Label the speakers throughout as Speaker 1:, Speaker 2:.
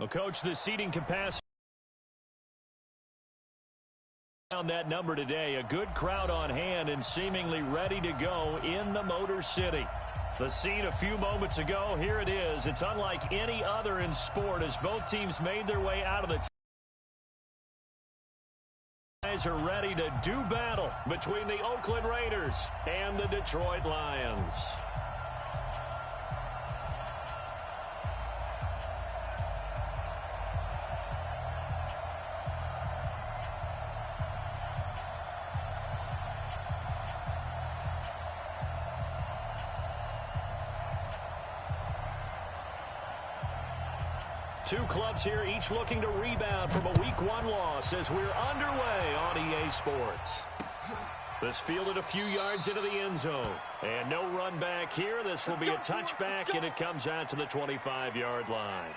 Speaker 1: Well, Coach, the seating capacity on that number today. A good crowd on hand and seemingly ready to go in the Motor City. The scene a few moments ago, here it is. It's unlike any other in sport as both teams made their way out of the guys are ready to do battle between the Oakland Raiders and the Detroit Lions. Two clubs here, each looking to rebound from a Week 1 loss as we're underway on EA Sports. This fielded a few yards into the end zone. And no run back here. This will be a touchback, and it comes out to the 25-yard line.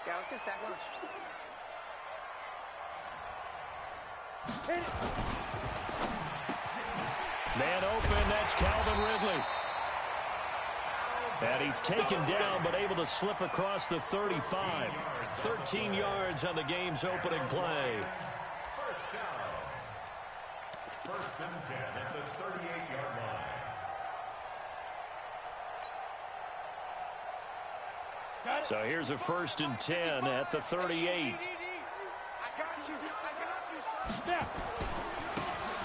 Speaker 2: Yeah, let's get sack lunch.
Speaker 1: Man open, that's Calvin Ridley. And he's taken down but able to slip across the 35. 13 yards on the game's opening play.
Speaker 3: First down. First and 10 at the 38-yard line.
Speaker 1: So here's a 1st and 10 at the 38.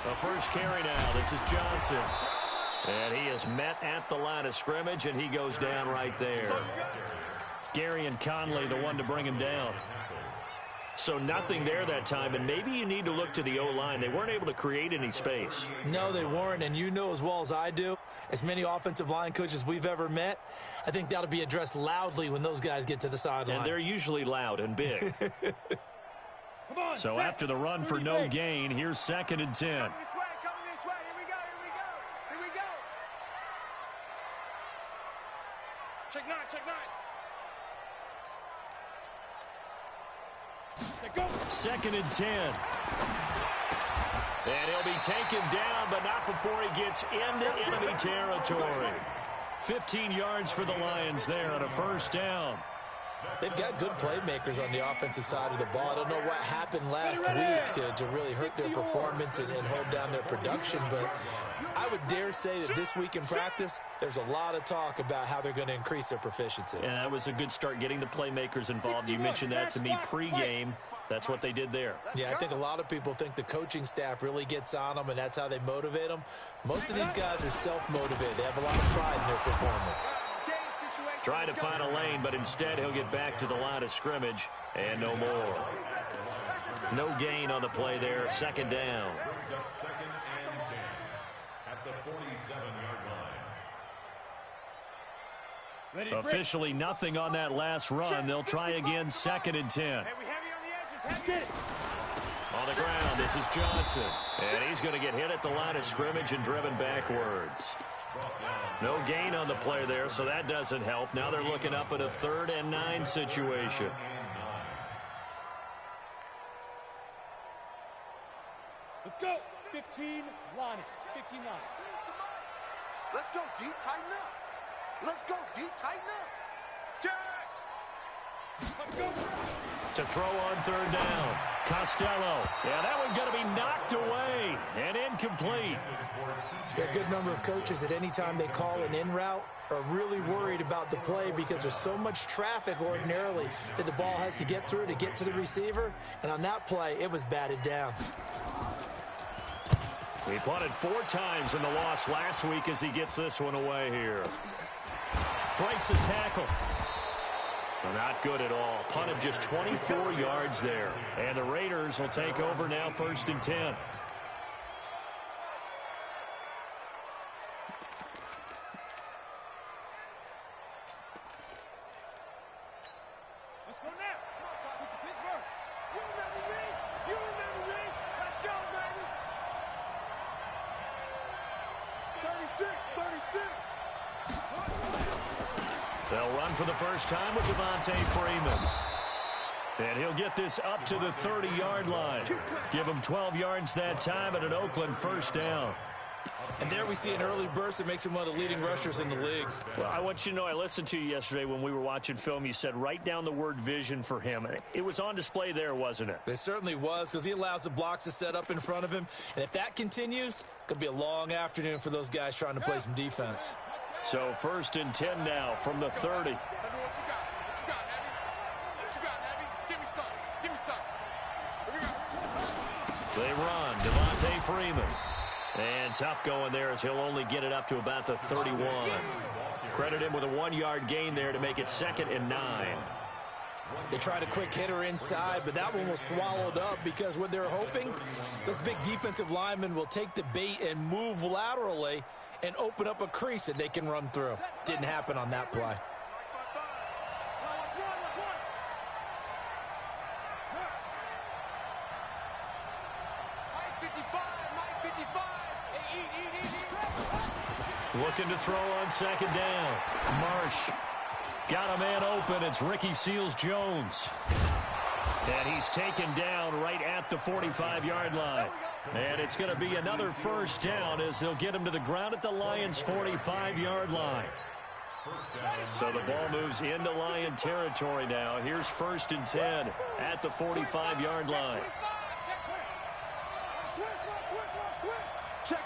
Speaker 1: The first carry now. This is Johnson. And he is met at the line of scrimmage, and he goes down right there. Gary and Conley, the one to bring him down. So nothing there that time, and maybe you need to look to the O-line. They weren't able to create any space.
Speaker 4: No, they weren't, and you know as well as I do, as many offensive line coaches we've ever met, I think that'll be addressed loudly when those guys get to the sideline.
Speaker 1: And they're usually loud and big. So after the run for no gain, here's 2nd and 10.
Speaker 2: Coming this way, here we go. Check 9.
Speaker 1: 2nd and 10. And he'll be taken down, but not before he gets into enemy territory. 15 yards for the Lions there on a 1st down.
Speaker 4: They've got good playmakers on the offensive side of the ball. I don't know what happened last week to really hurt their performance and hold down their production, but I would dare say that this week in practice, there's a lot of talk about how they're going to increase their proficiency.
Speaker 1: And that was a good start getting the playmakers involved. You mentioned that to me pregame. That's what they did there.
Speaker 4: Yeah, I think a lot of people think the coaching staff really gets on them, and that's how they motivate them. Most of these guys are self-motivated. They have a lot of pride in their performance.
Speaker 1: Trying to find a lane, but instead he'll get back to the line of scrimmage, and no more. No gain on the play there. 2nd down.
Speaker 3: 2nd and 10 at the 47-yard line.
Speaker 1: Officially nothing on that last run. They'll try again. 2nd and 10. On the ground, this is Johnson. And he's going to get hit at the line of scrimmage and driven backwards. No gain on the play there, so that doesn't help. Now they're looking up at a 3rd and 9 situation.
Speaker 5: Let's go. 15 line. 15 line.
Speaker 2: Let's go deep, tighten up. Let's go deep, tighten up. Check.
Speaker 5: Let's go.
Speaker 1: to throw on third down. Costello. Yeah, that one's going to be knocked away and incomplete.
Speaker 4: A good number of coaches at any time they call an in route are really worried about the play because there's so much traffic ordinarily that the ball has to get through to get to the receiver. And on that play, it was batted down.
Speaker 1: He punted 4 times in the loss last week as he gets this one away here. Breaks the tackle. Not good at all. Punted just 24 yards there. And the Raiders will take over now, 1st and 10.
Speaker 2: Let's go now. Come on, Pittsburgh. You remember me? You remember me? Let's go, baby. 36.
Speaker 1: They'll run for the first time with Devontae Freeman. And he'll get this up to the 30-yard line. Give him 12 yards that time and an Oakland first down.
Speaker 4: And there we see an early burst that makes him one of the leading rushers in the league.
Speaker 1: Well, I want you to know, I listened to you yesterday when we were watching film. You said write down the word vision for him. It was on display there, wasn't it?
Speaker 4: It certainly was, because he allows the blocks to set up in front of him. And if that continues, it's going to be a long afternoon for those guys trying to play some defense.
Speaker 1: So 1st and 10 now from the 30.
Speaker 2: What you got? What you got, Heavy? What you got, Heavy? Give me something. Give me something. Here we go.
Speaker 1: They run. Devontae Freeman. And tough going there as he'll only get it up to about the 31. Credit him with a 1-yard gain there to make it 2nd and 9.
Speaker 4: They tried a quick hitter inside, but that one was swallowed up because what they're hoping, those big defensive linemen will take the bait and move laterally and open up a crease that they can run through. Didn't happen on that play.
Speaker 1: Looking to throw on 2nd down. Marsh got a man open. It's Ricky Seals-Jones. And he's taken down right at the 45-yard line. And it's going to be another first down as they'll get him to the ground at the Lions' 45-yard line. So the ball moves into Lion territory now. Here's 1st and 10 at the 45-yard line.
Speaker 2: Check.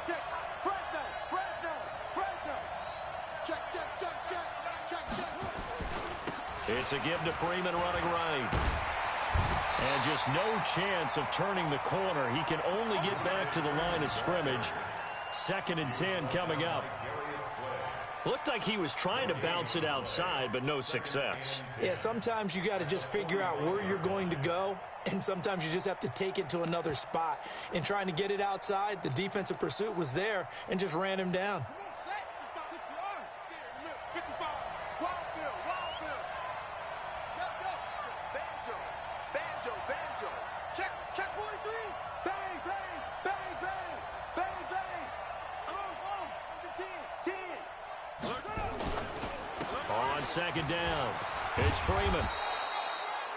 Speaker 1: It's a give to Freeman running right. And just no chance of turning the corner. He can only get back to the line of scrimmage. 2nd and 10 coming up. Looked like he was trying to bounce it outside, but no success.
Speaker 4: Yeah, sometimes you got to just figure out where you're going to go, and sometimes you just have to take it to another spot. In trying to get it outside, the defensive pursuit was there and just ran him down.
Speaker 2: Check 43. Bang, bang, bang, bang, bang, bang.
Speaker 1: On 2nd down, it's Freeman.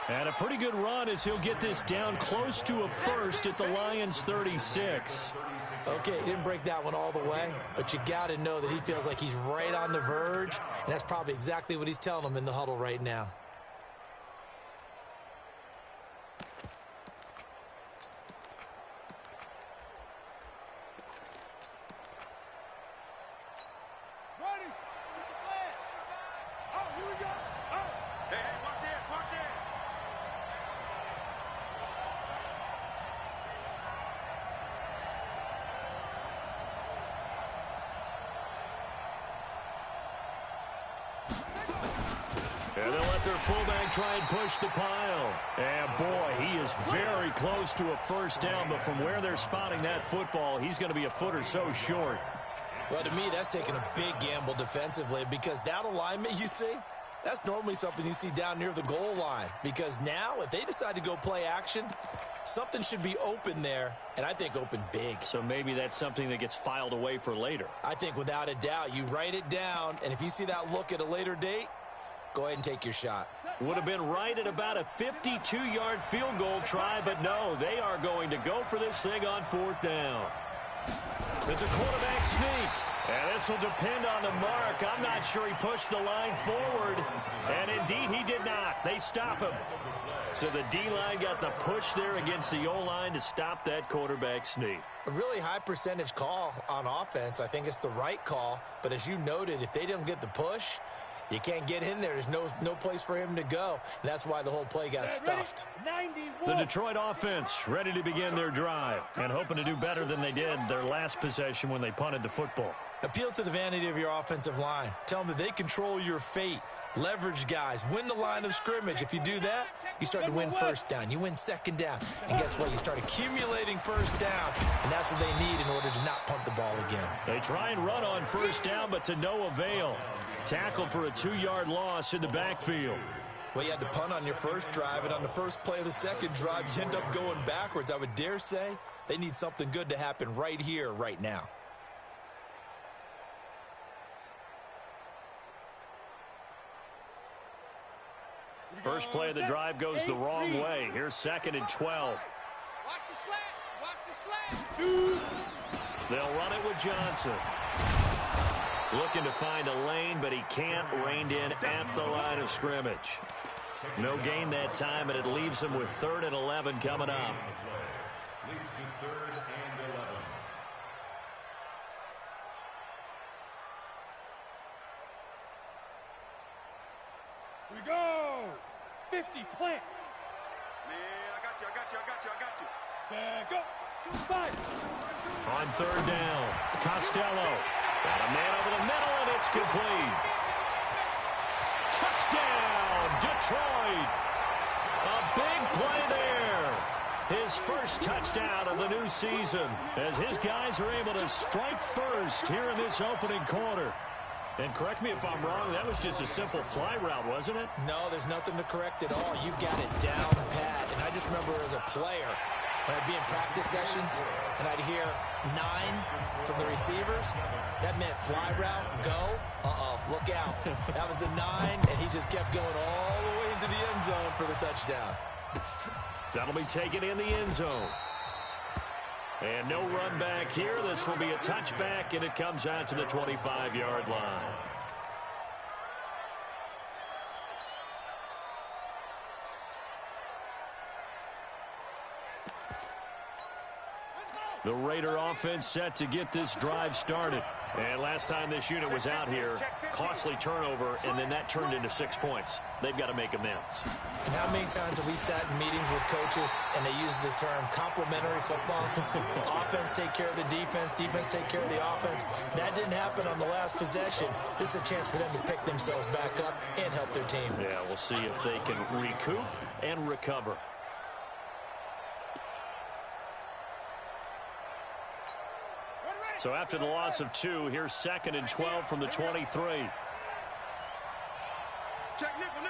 Speaker 1: And a pretty good run as he'll get this down close to a first at the Lions' 36.
Speaker 4: Okay, he didn't break that one all the way, but you got to know that he feels like he's right on the verge, and that's probably exactly what he's telling them in the huddle right now.
Speaker 1: And they'll let their fullback try and push the pile. And, boy, he is very close to a first down, but from where they're spotting that football, he's going to be a foot or so short.
Speaker 4: Well, to me, that's taking a big gamble defensively because that alignment you see, that's normally something you see down near the goal line because now if they decide to go play action, something should be open there, and I think open big.
Speaker 1: So maybe that's something that gets filed away for later.
Speaker 4: I think without a doubt, you write it down, and if you see that look at a later date, go ahead and take your shot.
Speaker 1: Would have been right at about a 52-yard field goal try, but no, they are going to go for this thing on 4th down. It's a quarterback sneak. And this will depend on the mark. I'm not sure he pushed the line forward. And indeed, he did not. They stop him. So the D-line got the push there against the O-line to stop that quarterback sneak.
Speaker 4: A really high percentage call on offense. I think it's the right call. But as you noted, if they didn't get the push, you can't get in there. There's no place for him to go. And that's why the whole play got stuffed.
Speaker 1: The Detroit offense ready to begin their drive and hoping to do better than they did their last possession when they punted the football.
Speaker 4: Appeal to the vanity of your offensive line. Tell them that they control your fate. Leverage guys. Win the line of scrimmage. If you do that, you start to win first down. You win second down. And guess what? You start accumulating first downs. And that's what they need in order to not punt the ball again.
Speaker 1: They try and run on first down, but to no avail. Tackled for a 2-yard loss in the backfield.
Speaker 4: Well, you had to punt on your first drive, and on the first play of the second drive, you end up going backwards. I would dare say they need something good to happen right here, right now.
Speaker 1: First play of the drive goes the wrong way. Here's 2nd and 12.
Speaker 2: Watch the slats. Watch the slats.
Speaker 1: They'll run it with Johnson. Looking to find a lane, but he can't. Reined in at the line of scrimmage. No gain that time, and it leaves him with 3rd and 11 coming up.
Speaker 3: Leads to 3rd and 11.
Speaker 5: We go. 50, plant.
Speaker 2: Man, I got you.
Speaker 5: Tag up. 5.
Speaker 1: On 3rd down, Costello. Got a man over the middle, and it's complete. Touchdown, Detroit. A big play there. His first touchdown of the new season as his guys are able to strike first here in this opening quarter. And correct me if I'm wrong, that was just a simple fly route, wasn't it?
Speaker 4: No, there's nothing to correct at all. You got it down pat. And I just remember as a player, when I'd be in practice sessions and I'd hear 9 from the receivers, that meant fly route, go, look out. That was the 9, and he just kept going all the way into the end zone for the touchdown.
Speaker 1: That'll be taken in the end zone. And no run back here. This will be a touchback, and it comes out to the 25-yard line. The Raider offense set to get this drive started. And last time this unit was out here, costly turnover, and then that turned into 6 points. They've got to make amends.
Speaker 4: And how many times have we sat in meetings with coaches and they use the term complementary football? Offense take care of the defense, defense take care of the offense. That didn't happen on the last possession. This is a chance for them to pick themselves back up and help their team.
Speaker 1: Yeah, we'll see if they can recoup and recover. So after the loss of 2, here's 2nd and 12 from the 23.
Speaker 2: Check nickel.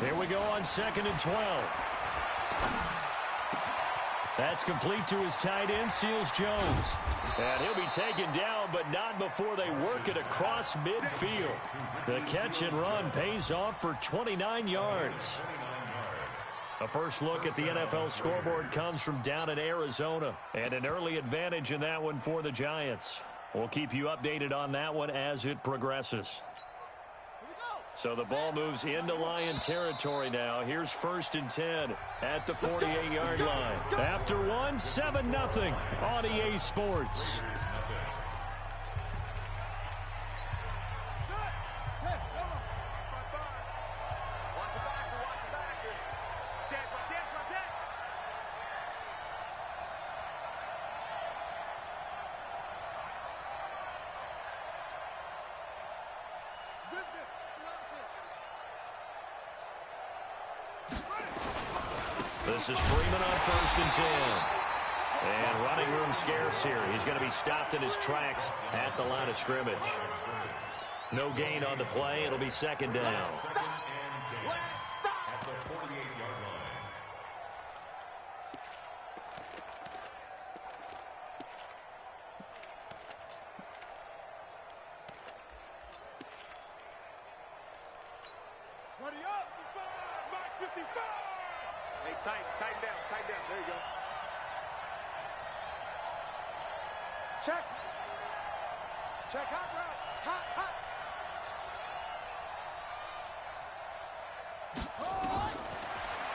Speaker 1: Here we go on 2nd and 12. That's complete to his tight end, Seals Jones. And he'll be taken down, but not before they work it across midfield. The catch and run pays off for 29 yards. A first look at the NFL scoreboard comes from down in Arizona, and an early advantage in that one for the Giants. We'll keep you updated on that one as it progresses. So the ball moves into Lion territory now. Here's 1st and 10 at the 48-yard line. After 1, 7-0 on EA Sports. This is Freeman on 1st and 10. And running room scarce here. He's going to be stopped in his tracks at the line of scrimmage. No gain on the play. It'll be 2nd down.
Speaker 3: At the 48-yard line.
Speaker 2: 55.
Speaker 5: Hey, tighten down. There you go.
Speaker 2: Check. Check, hot route. Hot.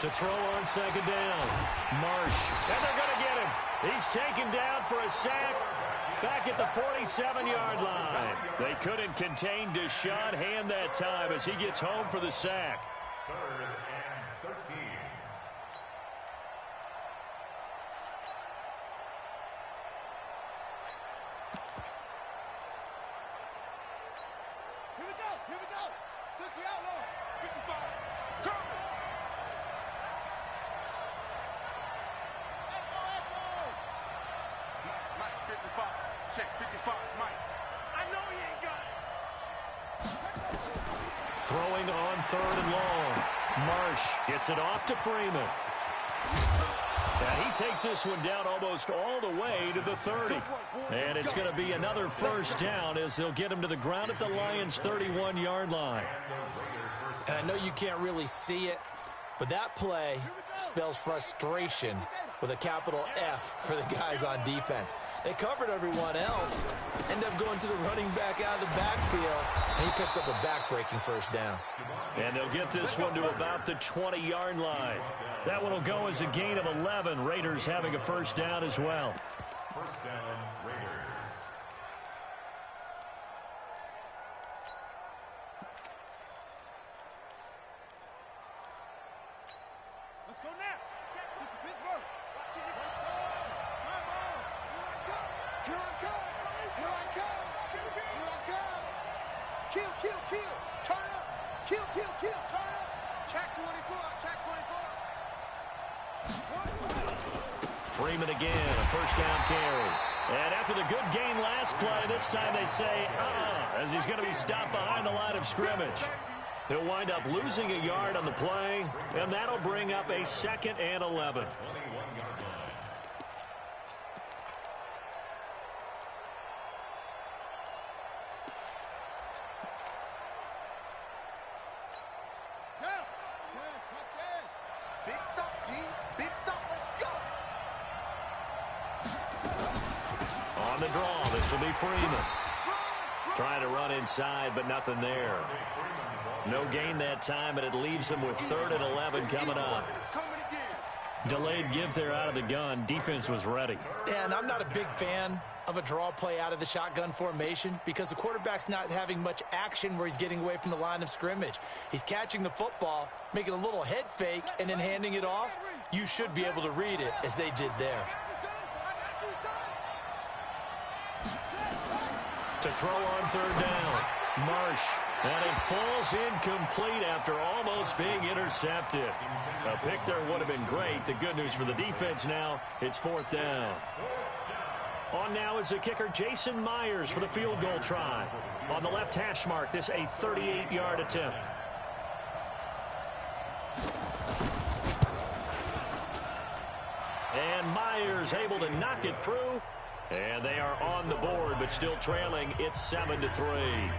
Speaker 1: To throw on second down. Marsh. And they're going to get him. He's taken down for a sack back at the 47-yard line. They couldn't contain Deshaun Hand that time as he gets home for the sack.
Speaker 3: 3rd and 13.
Speaker 2: Here we go. 60 outlaw. 55. Come.
Speaker 5: Mike, 55. Check, 55. Mike.
Speaker 2: I know he ain't got it.
Speaker 1: Throwing on 3rd and long. Marsh gets it off to Freeman. And he takes this one down almost all the way to the 30. And it's going to be another first down as they'll get him to the ground at the Lions' 31-yard line.
Speaker 4: And I know you can't really see it, but that play spells frustration with a capital F for the guys on defense. They covered everyone else, end up going to the running back out of the backfield, and he picks up a back-breaking first down.
Speaker 1: And they'll get this one to about the 20-yard line. That one will go as a gain of 11. Raiders having a first down as well.
Speaker 3: First down, Raiders.
Speaker 2: Let's go now. This is Pittsburgh. My ball. Here I come. Kill. Turn up. Kill. Turn up. Check 24.
Speaker 1: Freeman again, a first down carry. And after the good gain last play, this time they say, as he's going to be stopped behind the line of scrimmage. He'll wind up losing a yard on the play, and that'll bring up a 2nd and 11.
Speaker 2: Big stop, D. Big stop. Let's go.
Speaker 1: On the draw, this will be Freeman. Trying to run inside, but nothing there. No gain that time, and it leaves him with 3rd and 11 coming up. Delayed give there out of the gun. Defense was ready.
Speaker 4: And I'm not a big fan of a draw play out of the shotgun formation because the quarterback's not having much action where he's getting away from the line of scrimmage. He's catching the football, making a little head fake, and then handing it off. You should be able to read it as they did there.
Speaker 1: To throw on 3rd down. Marsh. And it falls incomplete after almost being intercepted. A pick there would have been great. The good news for the defense now, it's 4th down. On now is the kicker, Jason Myers, for the field goal try. On the left hash mark, this a 38-yard attempt. And Myers able to knock it through. And they are on the board, but still trailing. It's 7-3.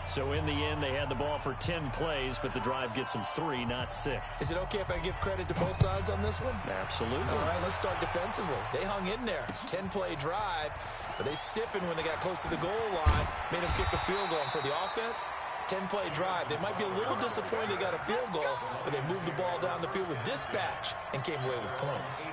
Speaker 1: So in the end, they had the ball for 10 plays, but the drive gets them 3, not 6.
Speaker 4: Is it okay if I give credit to both sides on this one?
Speaker 1: Absolutely.
Speaker 4: All right, let's start defensively. They hung in there. 10-play drive, but they stiffened when they got close to the goal line, made them kick a field goal. And for the offense, 10-play drive. They might be a little disappointed they got a field goal, but they moved the ball down the field with dispatch and came away with points.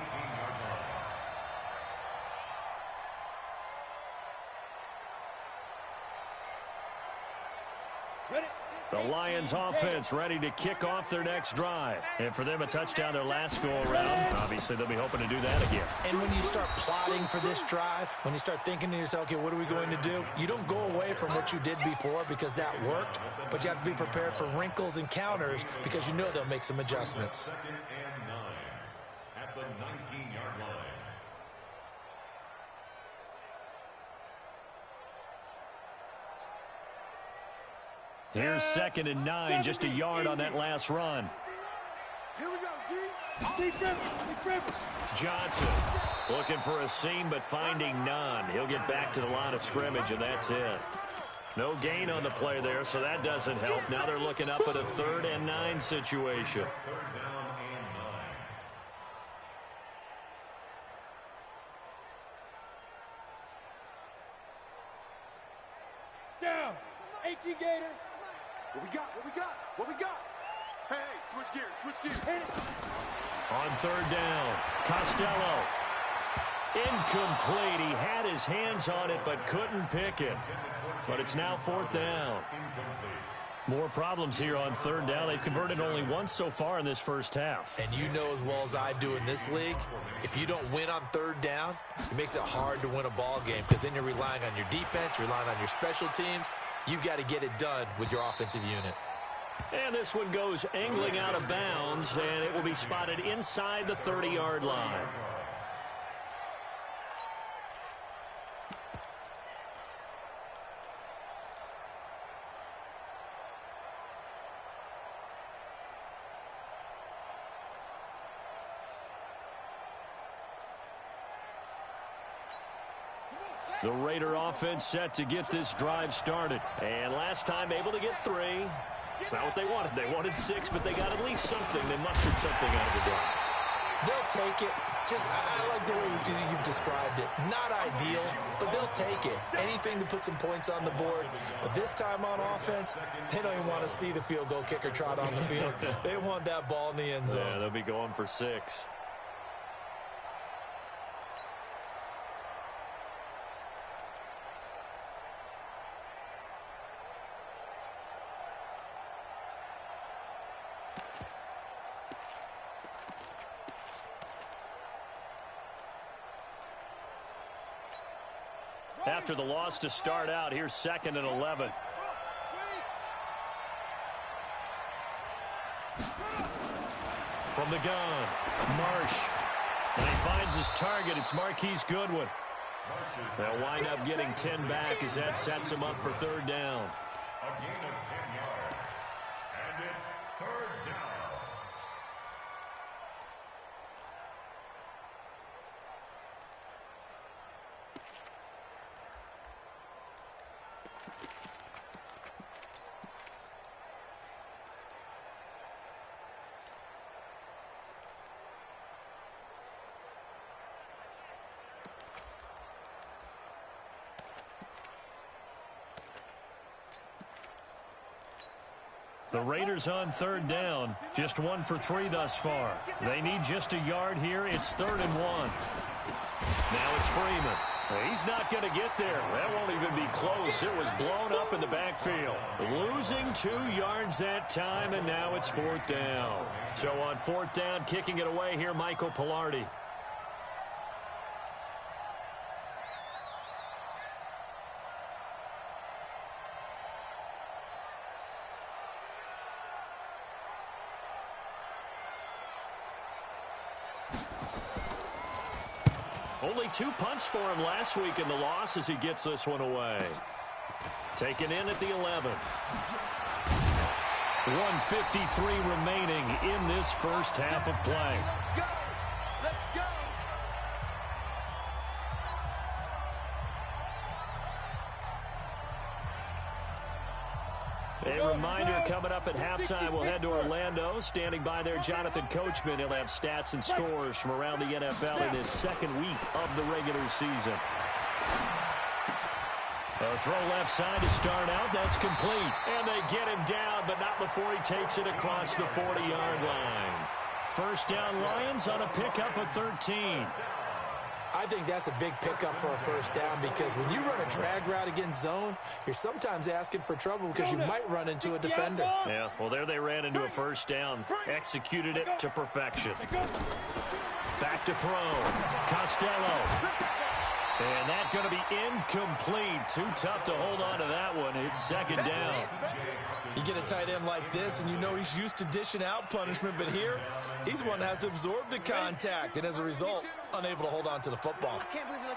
Speaker 1: The Lions offense ready to kick off their next drive. And for them, a touchdown their last go-around. Obviously, they'll be hoping to do that again.
Speaker 4: And when you start plotting for this drive, when you start thinking to yourself, okay, what are we going to do? You don't go away from what you did before because that worked, but you have to be prepared for wrinkles and counters because you know they'll make some adjustments.
Speaker 3: 2nd and 9 at the 19-yard line.
Speaker 1: Here's 2nd and 9, just a yard on that last run.
Speaker 2: Here we go, D. Defense.
Speaker 1: Johnson looking for a seam, but finding none. He'll get back to the line of scrimmage, and that's it. No gain on the play there, so that doesn't help. Now they're looking up at a 3rd and 9 situation.
Speaker 3: 3rd down.
Speaker 5: Gator.
Speaker 2: What we got? What we got? What we got? Hey, switch gears.
Speaker 1: On third down, Costello. Incomplete. He had his hands on it but couldn't pick it. But it's now fourth down. More problems here on third down. They've converted only once so far in this first half.
Speaker 4: And you know as well as I do in this league, if you don't win on third down, it makes it hard to win a ball game because then you're relying on your defense, you're relying on your special teams. You've got to get it done with your offensive unit.
Speaker 1: And this one goes angling out of bounds, and it will be spotted inside the 30-yard line. The Raider offense set to get this drive started. And last time able to get 3. It's not what they wanted. They wanted 6, but they got at least something. They mustered something out of the drive.
Speaker 4: They'll take it. I like the way you've described it. Not ideal, but they'll take it. Anything to put some points on the board. But this time on offense, they don't even want to see the field goal kicker trot on the field. They want that ball in the end zone.
Speaker 1: Yeah, they'll be going for 6. After the loss to start out, here's 2nd and 11. From the gun, Marsh. And he finds his target. It's Marquise Goodwin. They'll wind up getting 10 back as that sets him up for third down.
Speaker 3: A gain of 10 yards. And it's third down.
Speaker 1: The Raiders on third down. Just 1 for 3 thus far. They need just a yard here. It's 3rd and 1. Now it's Freeman. He's not going to get there. That won't even be close. It was blown up in the backfield. Losing 2 yards that time, and now it's 4th down. So on 4th down, kicking it away here, Michael Pilardi. Only 2 punts for him last week in the loss as he gets this one away. Taken in at the 11. 1:53 remaining in this first half of play.
Speaker 2: Let's go.
Speaker 1: A reminder coming up at halftime, we'll head to Orlando. Standing by there, Jonathan Coachman. He'll have stats and scores from around the NFL in his 2nd week of the regular season. A throw left side to start out. That's complete. And they get him down, but not before he takes it across the 40-yard line. First down, Lions on a pickup of 13.
Speaker 4: I think that's a big pickup for a first down because when you run a drag route against zone, you're sometimes asking for trouble because you might run into a defender.
Speaker 1: Yeah, well, there they ran into a first down. Executed it to perfection. Back to throw. Costello. And that's going to be incomplete. Too tough to hold on to that one. It's 2nd down.
Speaker 4: You get a tight end like this, and you know he's used to dishing out punishment, but here, he's the one that has to absorb the contact, and as a result, unable to hold on to the football.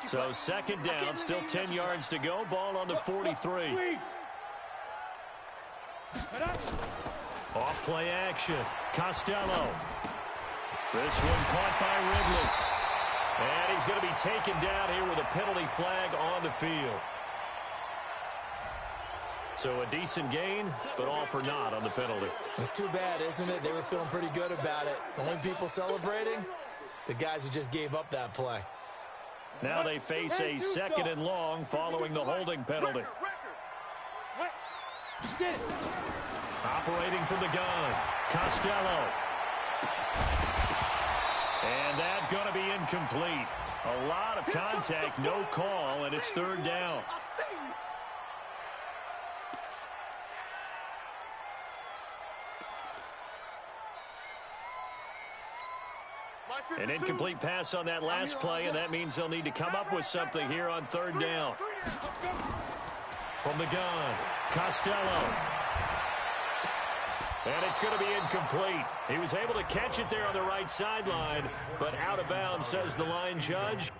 Speaker 1: So 2nd down, still 10 yards to go. Ball on the 43. Off play action. Costello. This one caught by Ridley. And he's going to be taken down here with a penalty flag on the field. So a decent gain, but all for naught on the penalty.
Speaker 4: It's too bad, isn't it? They were feeling pretty good about it. The only people celebrating, the guys who just gave up that play.
Speaker 1: Now they face a 2nd and long following the holding penalty. Operating from the gun, Costello. And that's going to be incomplete. A lot of contact, no call, and it's third down. An incomplete pass on that last play, and that means they'll need to come up with something here on third down. From the gun, Costello. And it's going to be incomplete. He was able to catch it there on the right sideline, but out of bounds, says the line judge.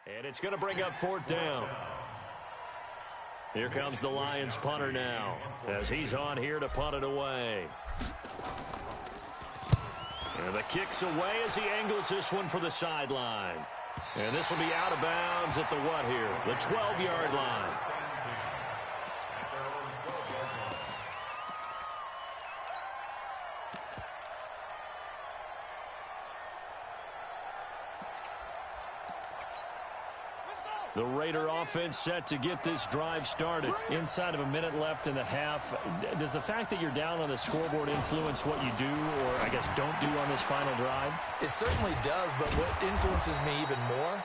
Speaker 1: And it's going to bring up fourth down. Here comes the Lions punter now, as he's on here to punt it away. And the kick's away as he angles this one for the sideline. And this will be out of bounds at the what here? The 12-yard line. The Raider offense set to get this drive started. Inside of a minute left in the half. Does the fact that you're down on the scoreboard influence what you do, or I guess don't do on this final drive?
Speaker 4: It certainly does, but what influences me even more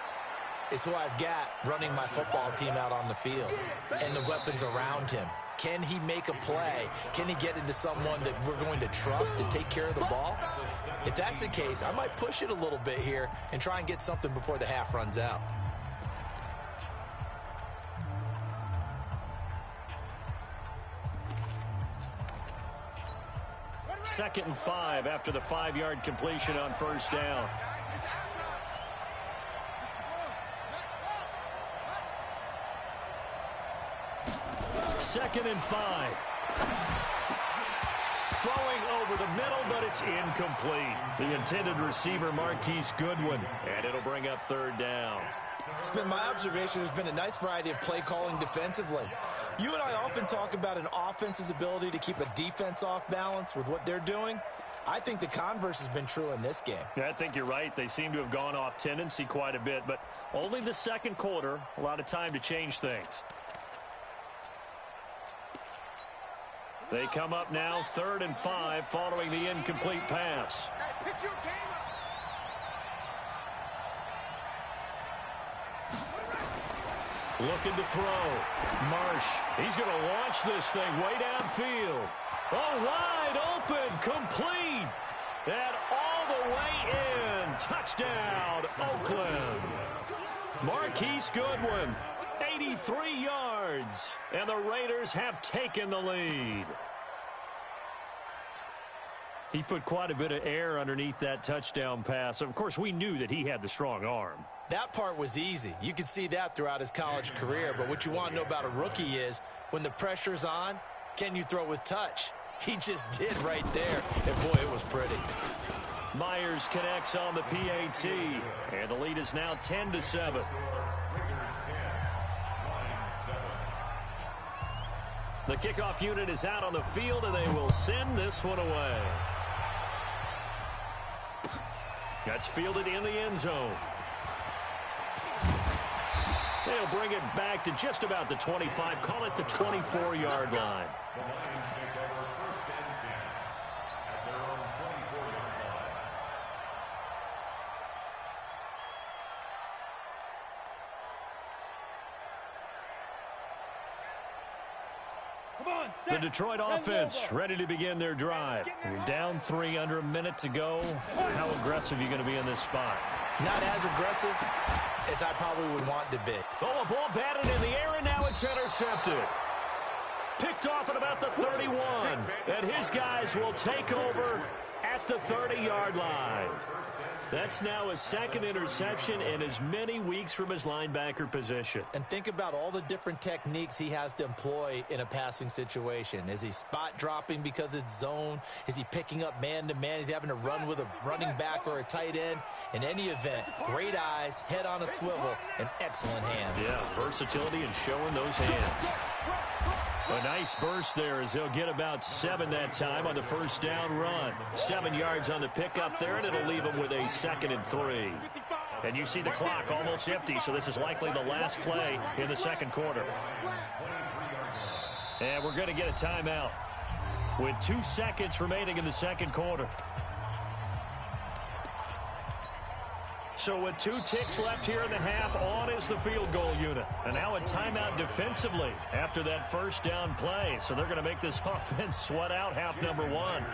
Speaker 4: is who I've got running my football team out on the field and the weapons around him. Can he make a play? Can he get into someone that we're going to trust to take care of the ball? If that's the case, I might push it a little bit here and try and get something before the half runs out.
Speaker 1: Second and 5 after the 5-yard completion on first down. Second and 5. Throwing over the middle, but it's incomplete. The intended receiver, Marquise Goodwin, and it'll bring up third down.
Speaker 4: It's been my observation there's been a nice variety of play calling defensively. You and I often talk about an offense's ability to keep a defense off balance with what they're doing. I think the converse has been true in this game.
Speaker 1: Yeah, I think you're right. They seem to have gone off tendency quite a bit, but only the second quarter, a lot of time to change things. They come up now, 3rd and 5, following the incomplete pass. Looking to throw. Marsh. He's going to launch this thing way downfield. Oh, wide open. Complete. And all the way in. Touchdown, Oakland. Marquise Goodwin, 83 yards. And the Raiders have taken the lead. He put quite a bit of air underneath that touchdown pass. Of course, we knew that he had the strong arm.
Speaker 4: That part was easy. You could see that throughout his college career. But what you want to know about a rookie is when the pressure's on, can you throw with touch? He just did right there. And, boy, it was pretty.
Speaker 1: Myers connects on the PAT. And the lead is now 10-7. The kickoff unit is out on the field, and they will send this one away. That's fielded in the end zone. They'll bring it back to just about the 25. Call it the 24-yard line.
Speaker 3: The Lions take over 1st and 10 at their own 24-yard line.
Speaker 1: The Detroit offense ready to begin their drive. You're down 3 under a minute to go. How aggressive are you going to be in this spot?
Speaker 4: Not as aggressive as I probably would want to be.
Speaker 1: Oh, a ball batted in the air, and now it's intercepted. Picked off at about the 31. And his guys will take over at the 30-yard line. That's now his second interception in as many weeks from his linebacker position.
Speaker 4: And think about all the different techniques he has to employ in a passing situation. Is he spot dropping because it's zone? Is he picking up man-to-man? Is he having to run with a running back or a tight end? In any event, great eyes, head on a swivel, and excellent hands.
Speaker 1: Yeah, versatility and showing those hands. A nice burst there as they'll get about 7 that time on the first down run. 7 yards on the pickup there, and it'll leave them with a 2nd and 3. And you see the clock almost empty, so this is likely the last play in the second quarter. And we're going to get a timeout with 2 seconds remaining in the second quarter. So with 2 ticks left here in the half, on is the field goal unit. And now a timeout defensively after that first down play. So they're going to make this offense sweat out half number 1.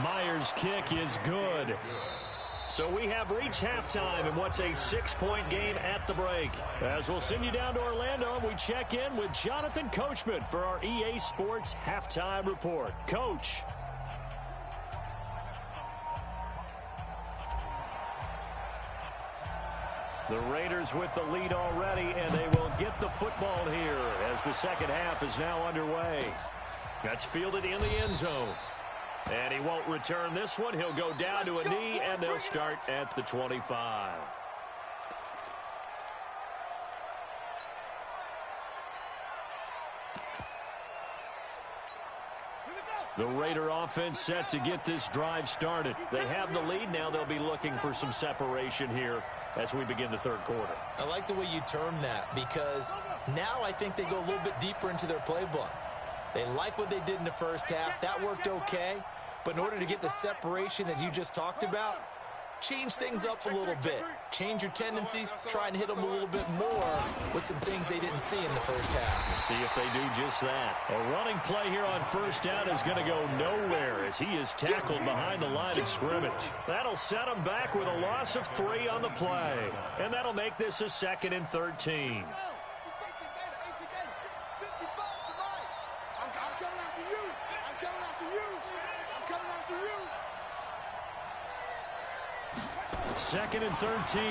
Speaker 1: Myers' kick is good. So we have reached halftime in what's a 6-point game at the break. As we'll send you down to Orlando, we check in with Jonathan Coachman for our EA Sports Halftime Report. Coach. The Raiders with the lead already, and they will get the football here as the second half is now underway. That's fielded in the end zone. And he won't return this one. He'll go down to a knee, and they'll start at the 25. The Raider offense set to get this drive started. They have the lead. Now they'll be looking for some separation here as we begin the third quarter.
Speaker 4: I like the way you term that, because now I think they go a little bit deeper into their playbook. They like what they did in the first half. That worked okay. But in order to get the separation that you just talked about, change things up a little bit. Change your tendencies. Try and hit them a little bit more with some things they didn't see in the first half.
Speaker 1: We'll see if they do just that. A running play here on first down is going to go nowhere as he is tackled behind the line of scrimmage. That'll set him back with a loss of 3 on the play. And that'll make this a 2nd and 13. Second and 13.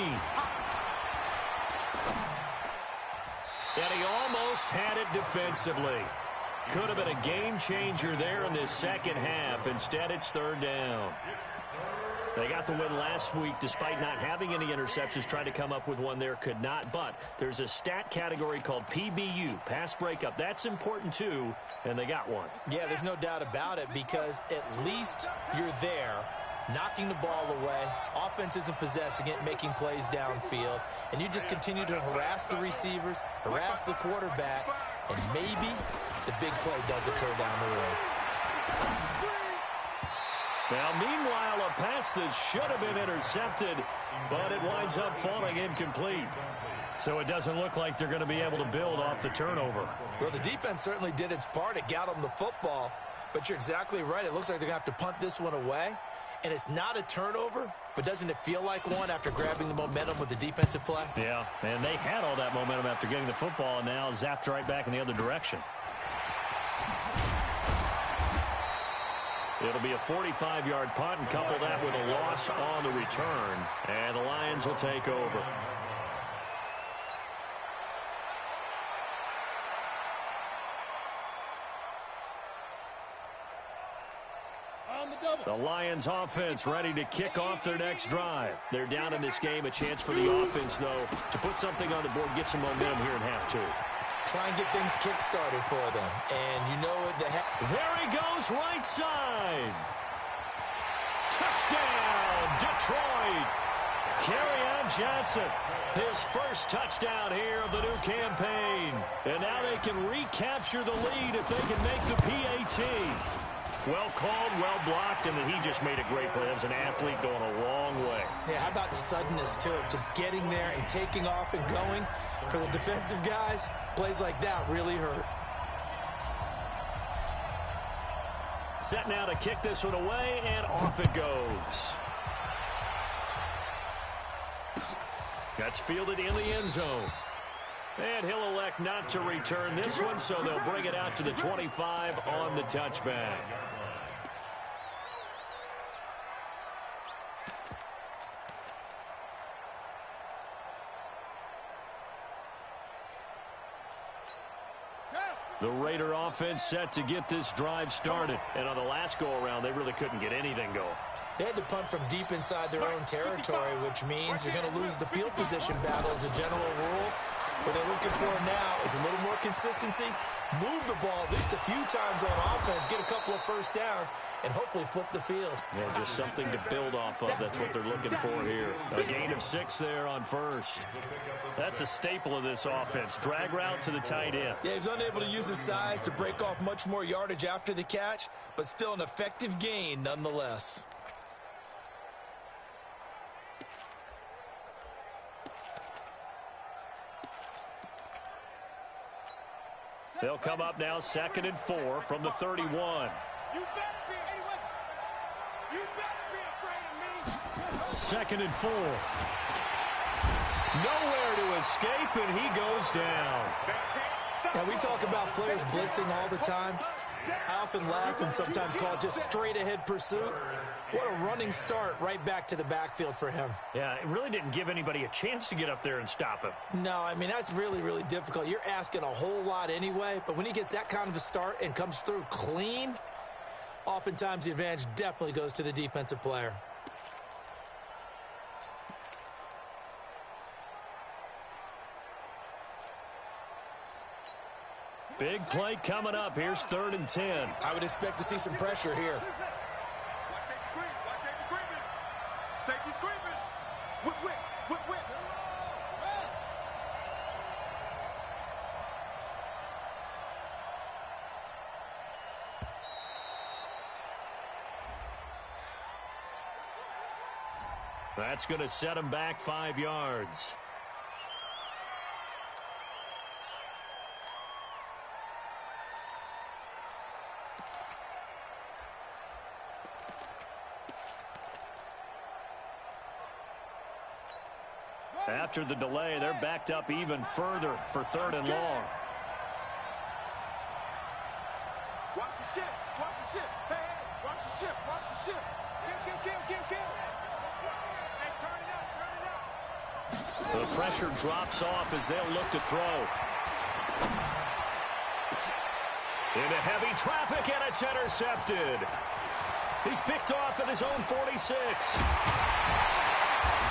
Speaker 1: And he almost had it defensively. Could have been a game changer there in this second half. Instead, it's 3rd down. They got the win last week despite not having any interceptions. Tried to come up with one there, could not. But there's a stat category called PBU, pass breakup. That's important too, and they got one.
Speaker 4: Yeah, there's no doubt about it, because at least you're there, knocking the ball away, offense isn't possessing it, making plays downfield, and you just continue to harass the receivers, harass the quarterback, and maybe the big play does occur down the road.
Speaker 1: Now, meanwhile, a pass that should have been intercepted, but it winds up falling incomplete. So it doesn't look like they're going to be able to build off the turnover.
Speaker 4: Well, the defense certainly did its part. It got them the football, but you're exactly right. It looks like they're going to have to punt this one away. And it's not a turnover, but doesn't it feel like one after grabbing the momentum with the defensive play?
Speaker 1: Yeah, and they had all that momentum after getting the football, and now zapped right back in the other direction. It'll be a 45-yard punt, and couple that with a loss on the return. And the Lions will take over. The Lions offense ready to kick off their next drive. They're down in this game. A chance for the offense, though, to put something on the board, get some momentum here in half 2.
Speaker 4: Try and get things kick-started for them. And you know what
Speaker 1: there he goes, right side. Touchdown, Detroit. Kerryon Johnson, his first touchdown here of the new campaign. And now they can recapture the lead if they can make the PAT. Well called, well blocked, and then he just made a great play. That was an athlete going a long way.
Speaker 4: Yeah, how about the suddenness to it? Just getting there and taking off and going. For the defensive guys, plays like that really hurt.
Speaker 1: Set now to kick this one away, and off it goes. That's fielded in the end zone. And he'll elect not to return this one, so they'll bring it out to the 25 on the touchback. The Raider offense set to get this drive started. And on the last go-around, they really couldn't get anything going.
Speaker 4: They had to punt from deep inside their own territory, which means you're going to lose the field position battle as a general rule. What they're looking for now is a little more consistency, move the ball at least a few times on offense, get a couple of first downs, and hopefully flip the field.
Speaker 1: Yeah, just something to build off of. That's what they're looking for here. A gain of 6 there on first. That's a staple of this offense. Drag route to the tight end.
Speaker 4: Yeah, he's unable to use his size to break off much more yardage after the catch, but still an effective gain nonetheless.
Speaker 1: They'll come up now 2nd and 4 from the 31.
Speaker 2: You better be anyway. You better be afraid of me.
Speaker 1: 2nd and 4. Nowhere to escape, and he goes down.
Speaker 4: Now, we talk about players blitzing all the time. I often laugh and sometimes call it just straight-ahead pursuit. What a running start right back to the backfield for him.
Speaker 1: Yeah, it really didn't give anybody a chance to get up there and stop him.
Speaker 4: No, I mean, that's really, really difficult. You're asking a whole lot anyway, but when he gets that kind of a start and comes through clean, oftentimes the advantage definitely goes to the defensive player.
Speaker 1: Big play coming up. Here's 3rd and 10.
Speaker 4: I would expect to see some pressure here.
Speaker 2: Watch safety screen. Watch safety screaming. Safety screaming. Whip, whip, whip, whip.
Speaker 1: That's going to set him back 5 yards. After the delay, they're backed up even further for 3rd and long.
Speaker 2: Watch the ship. Watch the ship. Hey, hey. Watch the ship. Watch the ship. Kill, kill, kill, kill, kill. Hey, turn it up, turn it up.
Speaker 1: The pressure drops off as they'll look to throw. Into heavy traffic, and it's intercepted. He's picked off at his own 46.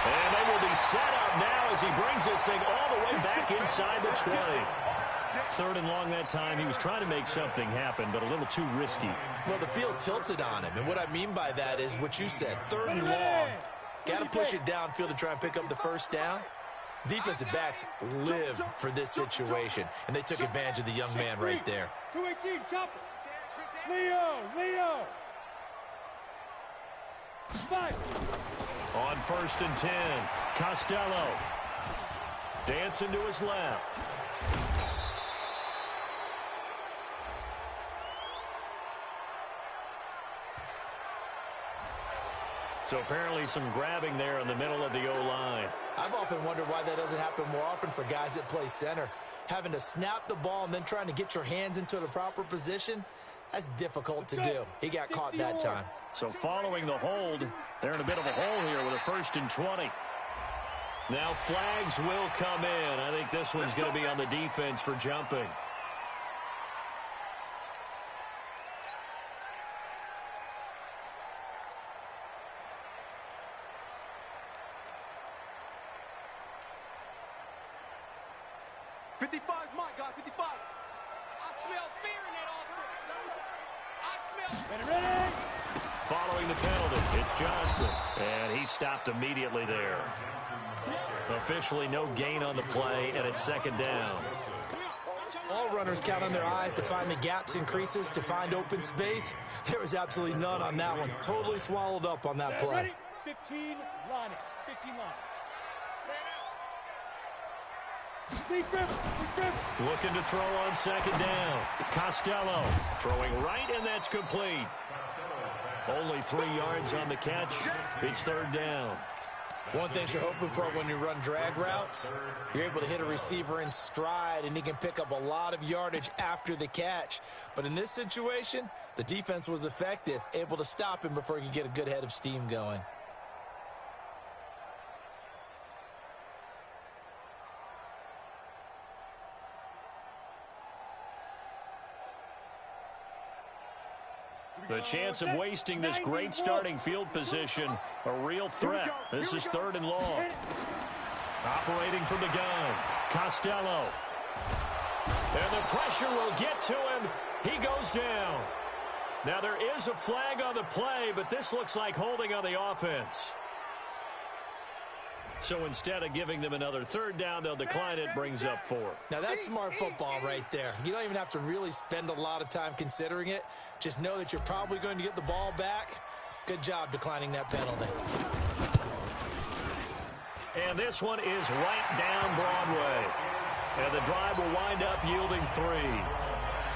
Speaker 1: And they will be set up now as he brings this thing all the way back inside the 20. 3rd and long that time. He was trying to make something happen, but a little too risky.
Speaker 4: Well, the field tilted on him, and what I mean by that is what you said, 3rd and long. Got to push it downfield to try and pick up the first down. Defensive backs live for this situation, and they took advantage of the young man right there.
Speaker 5: 218, chopper. Leo. 5.
Speaker 1: On 1st and 10, Costello dancing to his left. So apparently some grabbing there in the middle of the O-line.
Speaker 4: I've often wondered why that doesn't happen more often for guys that play center. Having to snap the ball and then trying to get your hands into the proper position, that's difficult to do. He got caught that time.
Speaker 1: So following the hold, they're in a bit of a hole here with a 1st and 20. Now flags will come in. I think this one's going to be on the defense for jumping.
Speaker 2: Mike, guys, 55.
Speaker 5: I smell fear in that offense. I smell. Ready.
Speaker 1: Following the penalty, it's Johnson. And he stopped immediately there. Officially no gain on the play, and it's 2nd down.
Speaker 4: All runners count on their eyes to find the gaps and creases, to find open space. There was absolutely none on that one. Totally swallowed up on that play.
Speaker 5: Ready? 15 line. 15 line.
Speaker 1: Looking to throw on 2nd down. Costello throwing right, and that's complete. Only 3 yards on the catch. It's 3rd down.
Speaker 4: One thing you're hoping for when you run drag routes, you're able to hit a receiver in stride, and he can pick up a lot of yardage after the catch. But in this situation, the defense was effective, able to stop him before he could get a good head of steam going.
Speaker 1: The chance of wasting this great starting field position, a real threat. This is 3rd and long. Operating from the gun, Costello. And the pressure will get to him. He goes down. Now there is a flag on the play, but this looks like holding on the offense. So instead of giving them another third down, they'll decline it, brings up 4.
Speaker 4: Now that's smart football right there. You don't even have to really spend a lot of time considering it. Just know that you're probably going to get the ball back. Good job declining that penalty.
Speaker 1: And this one is right down Broadway. And the drive will wind up yielding 3.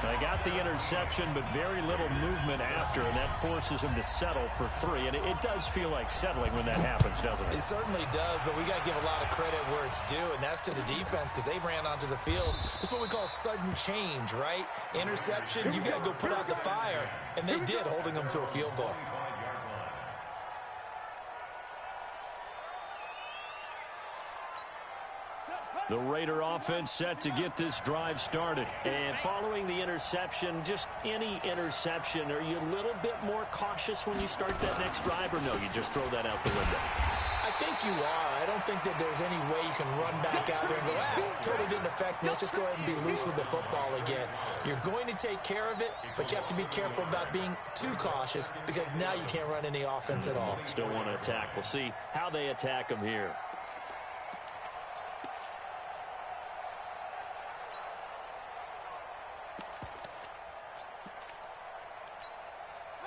Speaker 1: They got the interception, but very little movement after, and that forces them to settle for 3. And it does feel like settling when that happens, doesn't it?
Speaker 4: It certainly does, but we got to give a lot of credit where it's due, and that's to the defense because they ran onto the field. This is what we call sudden change, right? Interception, you got to go put out the fire, and they did, holding them to a field goal.
Speaker 1: The Raider offense set to get this drive started. And following the interception, just any interception, are you a little bit more cautious when you start that next drive, or no, you just throw that out the window?
Speaker 4: I think you are. I don't think that there's any way you can run back out there and go, totally didn't affect me. Let's just go ahead and be loose with the football again. You're going to take care of it, but you have to be careful about being too cautious because now you can't run any offense at all.
Speaker 1: Still want to attack. We'll see how they attack them here.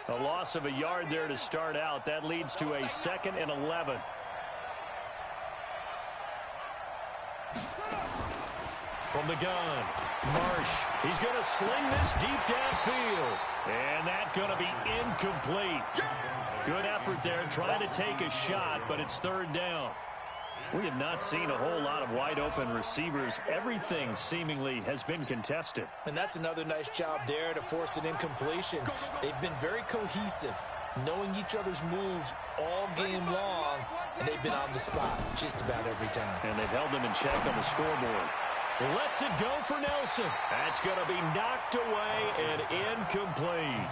Speaker 1: A loss of a yard there to start out. That leads to a 2nd and 11. From the gun, Marsh. He's going to sling this deep downfield. And that's going to be incomplete. Good effort there trying to take a shot, but it's 3rd down. We have not seen a whole lot of wide-open receivers. Everything seemingly has been contested.
Speaker 4: And that's another nice job there to force an incompletion. They've been very cohesive, knowing each other's moves all game long, and they've been on the spot just about every time.
Speaker 1: And they've held them in check on the scoreboard. Lets it go for Nelson. That's going to be knocked away and incomplete.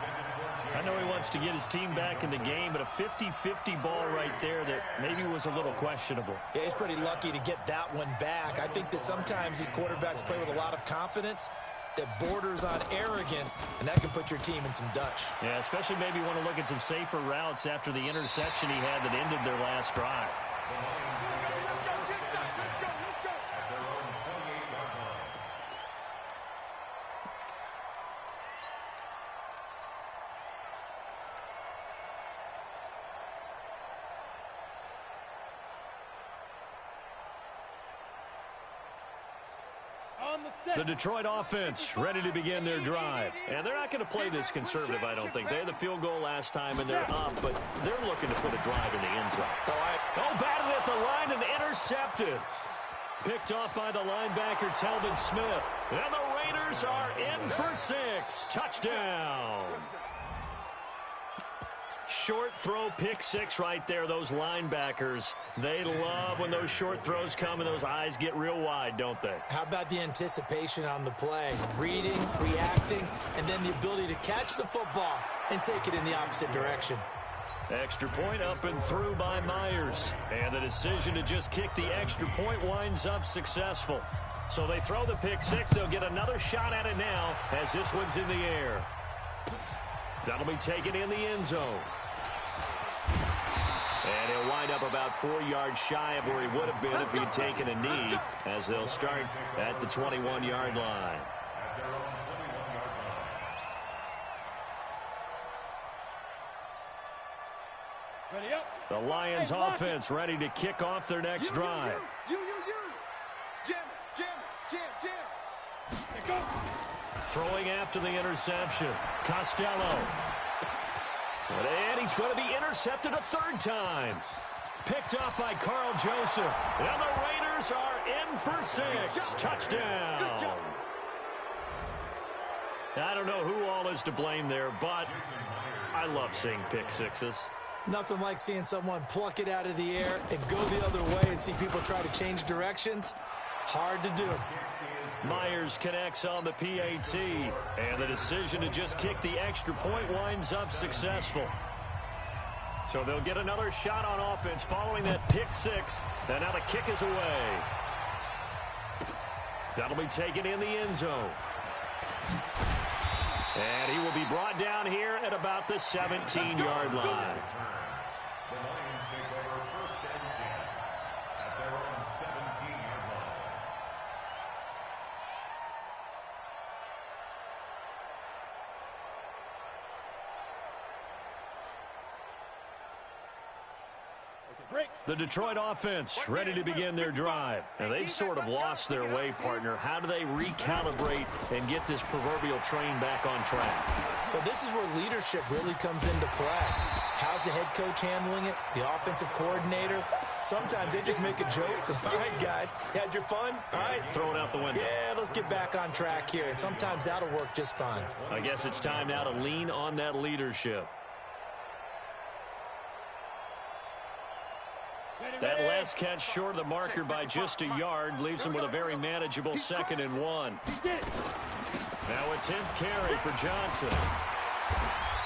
Speaker 1: I know he wants to get his team back in the game, but a 50-50 ball right there that maybe was a little questionable.
Speaker 4: Yeah, he's pretty lucky to get that one back. I think that sometimes these quarterbacks play with a lot of confidence that borders on arrogance, and that can put your team in some Dutch.
Speaker 1: Yeah, especially maybe want to look at some safer routes after the interception he had that ended their last drive. The Detroit offense ready to begin their drive. And they're not going to play this conservative, I don't think. They had the field goal last time, and they're up, but they're looking to put a drive in the end zone. Batted at the line and intercepted. Picked off by the linebacker, Telvin Smith. And the Raiders are in for 6. Touchdown. Short throw, pick 6 right there. Those linebackers, they love when those short throws come and those eyes get real wide, don't they?
Speaker 4: How about the anticipation on the play? Reading, reacting, and then the ability to catch the football and take it in the opposite direction.
Speaker 1: Extra point up and through by Myers. And the decision to just kick the extra point winds up successful. So they throw the pick 6. They'll get another shot at it now as this one's in the air. That'll be taken in the end zone. And he'll wind up about 4 yards shy of where he would have been if he had taken a knee, as they'll start at the 21-yard line.
Speaker 5: Ready up.
Speaker 1: The Lions offense ready to kick off their next drive.
Speaker 2: You. Jam.
Speaker 5: Let go.
Speaker 1: Throwing after the interception, Costello. And he's going to be intercepted a 3rd time. Picked off by Carl Joseph. And the Raiders are in for 6. Touchdown. I don't know who all is to blame there, but I love seeing pick 6s.
Speaker 4: Nothing like seeing someone pluck it out of the air and go the other way and see people try to change directions. Hard to do.
Speaker 1: Myers connects on the PAT, and the decision to just kick the extra point winds up successful. So they'll get another shot on offense following that pick 6, and now the kick is away. That'll be taken in the end zone. And he will be brought down here at about the 17-yard line.
Speaker 3: The Lions take over 1st and 10 at their own 17-yard line.
Speaker 1: The Detroit offense ready to begin their drive. Now, they've sort of lost their way, partner. How do they recalibrate and get this proverbial train back on track?
Speaker 4: Well, this is where leadership really comes into play. How's the head coach handling it? The offensive coordinator? Sometimes they just make a joke. All right, guys, had your fun? All right.
Speaker 1: Throw it out the window.
Speaker 4: Yeah, let's get back on track here. And sometimes that'll work just fine.
Speaker 1: I guess it's time now to lean on that leadership. That last catch short of the marker by just a yard leaves him with a very manageable 2nd and 1. Now a 10th carry for Johnson.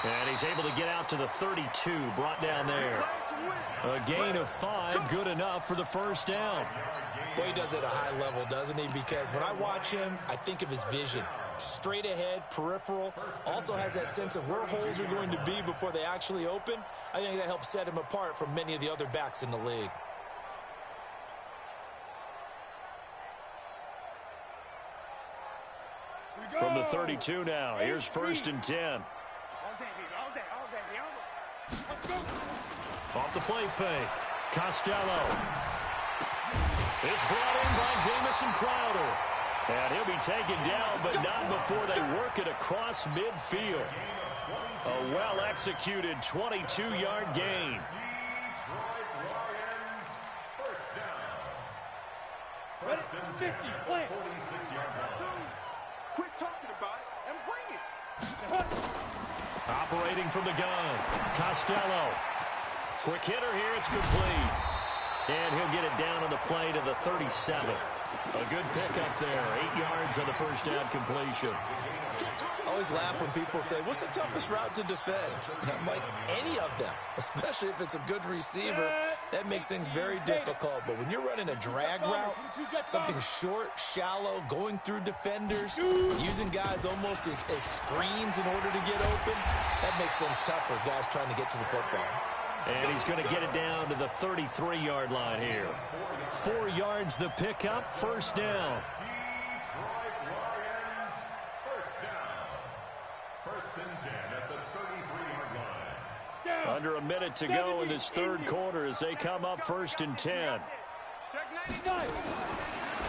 Speaker 1: And he's able to get out to the 32, brought down there. A gain of 5, good enough for the first down.
Speaker 4: Boy, he does it at a high level, doesn't he? Because when I watch him, I think of his vision. Straight ahead, peripheral, also has that sense of where holes are going to be before they actually open. I think that helps set him apart from many of the other backs in the league.
Speaker 1: From the 32 now, here's 1st and 10. Off the play fake, Costello. It's brought in by Jamison Crowder. And he'll be taken down, but not before they work it across midfield. A well-executed 22-yard gain.
Speaker 3: Detroit Lions, 1st down. 1st and 10 at the 46-yard line.
Speaker 2: Quit talking about it and bring it.
Speaker 1: Operating from the gun, Costello. Quick hitter here, it's complete. And he'll get it down on the play to the 37. A good pickup there, 8 yards on the first down completion.
Speaker 4: I always laugh when people say, what's the toughest route to defend? And I'm like, any of them, especially if it's a good receiver. That makes things very difficult. But when you're running a drag route, something short, shallow, going through defenders, using guys almost as screens in order to get open, that makes things tough for guys trying to get to the football.
Speaker 1: And he's going to get it down to the 33-yard line here. 4 yards the pickup, first down.
Speaker 3: Detroit Lions, 1st down. 1st and 10 at the 33-yard line.
Speaker 1: Under a minute to go in this third quarter as they come up 1st and 10.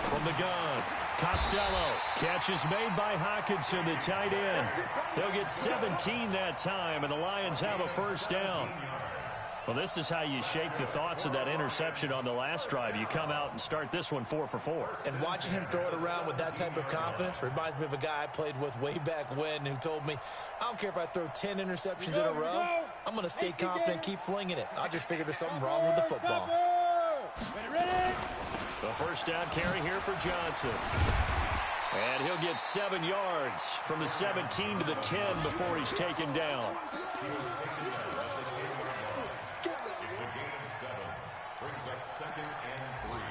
Speaker 1: From the gun, Costello. Catch is made by Hockenson, the tight end. They'll get 17 that time, and the Lions have a first down. Well, this is how you shake the thoughts of that interception on the last drive. You come out and start this one 4 for 4.
Speaker 4: And watching him throw it around with that type of confidence reminds me of a guy I played with way back when who told me, I don't care if I throw 10 interceptions in a row. I'm going to stay confident, keep flinging it. I'll just figure there's something wrong with the football.
Speaker 1: The first down carry here for Johnson. And he'll get 7 yards from the 17 to the 10 before he's taken down.
Speaker 3: Brings up 2nd and 3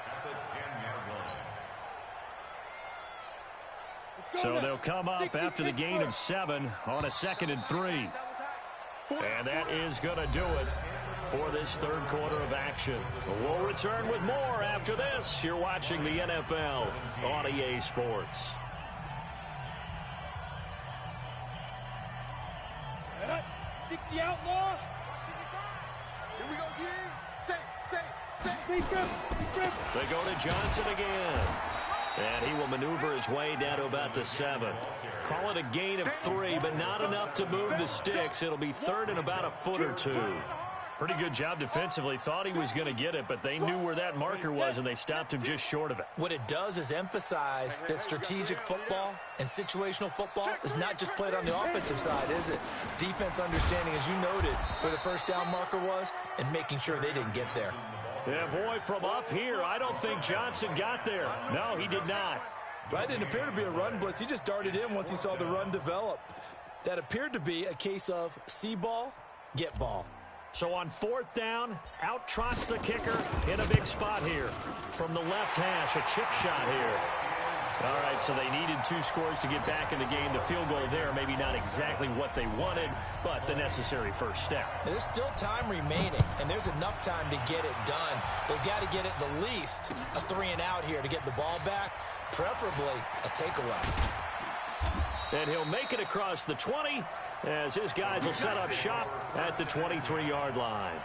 Speaker 3: at the 10-yard line.
Speaker 1: So they'll come up after the gain of 7 on a 2nd and 3. And that is going to do it for this third quarter of action. We'll return with more after this. You're watching the NFL on EA Sports.
Speaker 5: Cut. 60 outlaw.
Speaker 2: Here we go again. Say.
Speaker 1: They go to Johnson again. And he will maneuver his way down to about the 7. Call it a gain of 3, but not enough to move the sticks. It'll be 3rd and about a foot or 2. Pretty good job defensively. Thought he was going to get it, but they knew where that marker was, and they stopped him just short of it.
Speaker 4: What it does is emphasize that strategic football and situational football is not just played on the offensive side, is it? Defense understanding, as you noted, where the first down marker was and making sure they didn't get there.
Speaker 1: Yeah, boy, from up here, I don't think Johnson got there. No, he did not.
Speaker 4: That didn't appear to be a run blitz. He just darted in once he saw the run develop. That appeared to be a case of see ball, get ball.
Speaker 1: So on 4th down, out trots the kicker in a big spot here. From the left hash, a chip shot here. All right, so they needed 2 scores to get back in the game. The field goal there, maybe not exactly what they wanted, but the necessary first step.
Speaker 4: There's still time remaining, and there's enough time to get it done. They've got to get at the least a 3-and-out here to get the ball back, preferably a takeaway.
Speaker 1: And he'll make it across the 20 as his guys will set up shop at the 23-yard line.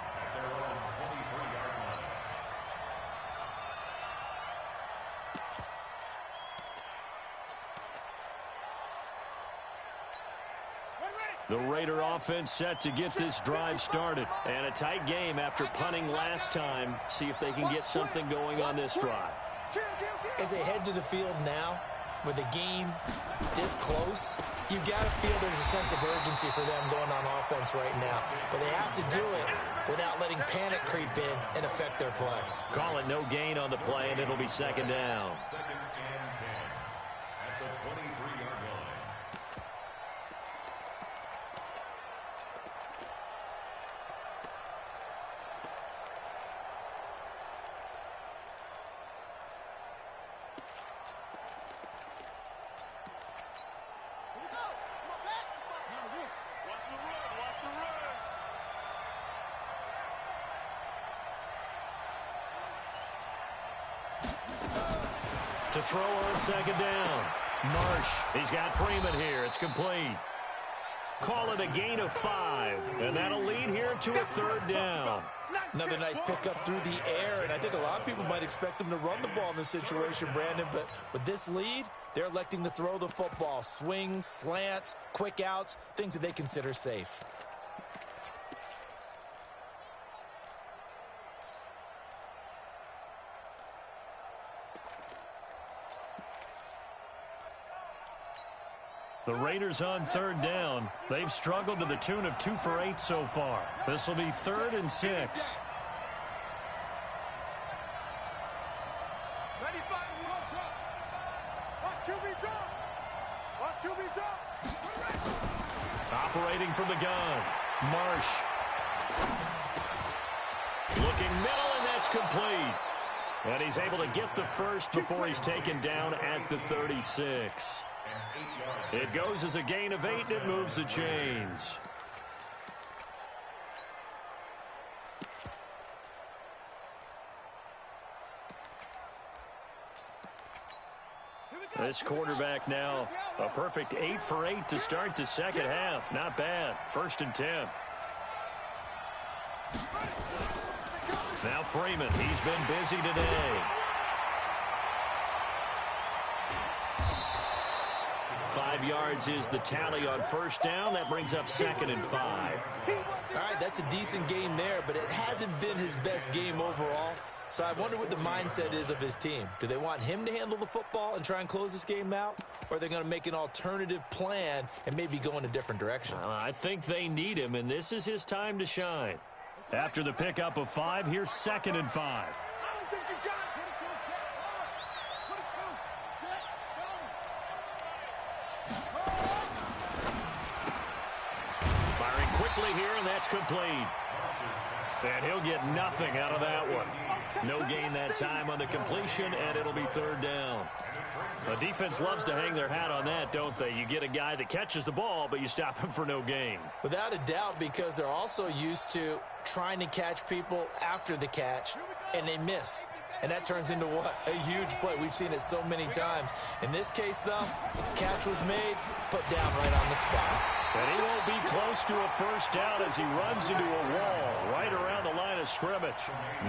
Speaker 1: The Raider offense set to get this drive started. And a tight game after punting last time. See if they can get something going on this drive.
Speaker 4: As they head to the field now, with the game this close, you've got to feel there's a sense of urgency for them going on offense right now. But they have to do it without letting panic creep in and affect their play.
Speaker 1: Call it no gain on the play, and it'll be 2nd down.
Speaker 3: 2nd and 10 at the 23-yard line.
Speaker 1: To throw on 2nd down. Marsh. He's got Freeman here. It's complete. Call it a gain of 5. And that'll lead here to a 3rd down.
Speaker 4: Another nice pickup through the air, and I think a lot of people might expect them to run the ball in this situation, Brandon. But with this lead, they're electing to throw the football. Swings, slants, quick outs, things that they consider safe.
Speaker 1: The Raiders on 3rd down. They've struggled to the tune of 2 for 8 so far. This will be 3rd and 6.
Speaker 2: 95, watch QB drop. Watch QB drop.
Speaker 1: Operating from the gun. Marsh. Looking middle, and that's complete. And he's able to get the first before he's taken down at the 36. It goes as a gain of 8, and it moves the chains. This quarterback now, a perfect 8 for 8 to start the second half. Not bad. 1st and 10. Now Freeman, he's been busy today. 5 yards is the tally on 1st down. That brings up 2nd and 5.
Speaker 4: All right, that's a decent game there, but it hasn't been his best game overall. So I wonder what the mindset is of his team. Do they want him to handle the football and try and close this game out? Or are they going to make an alternative plan and maybe go in a different direction?
Speaker 1: I think they need him, and this is his time to shine. After the pickup of 5, here's 2nd and 5.
Speaker 2: I don't think you got it.
Speaker 1: Firing quickly here, and that's complete. And he'll get nothing out of that one. No gain that time on the completion, and it'll be 3rd down. The defense loves to hang their hat on that, don't they? You get a guy that catches the ball, but you stop him for no gain.
Speaker 4: Without a doubt, because they're also used to trying to catch people after the catch, and they miss. And that turns into what? A huge play. We've seen it so many times. In this case, though, catch was made, put down right on the spot.
Speaker 1: And he won't be close to a 1st down as he runs into a wall right around the line of scrimmage.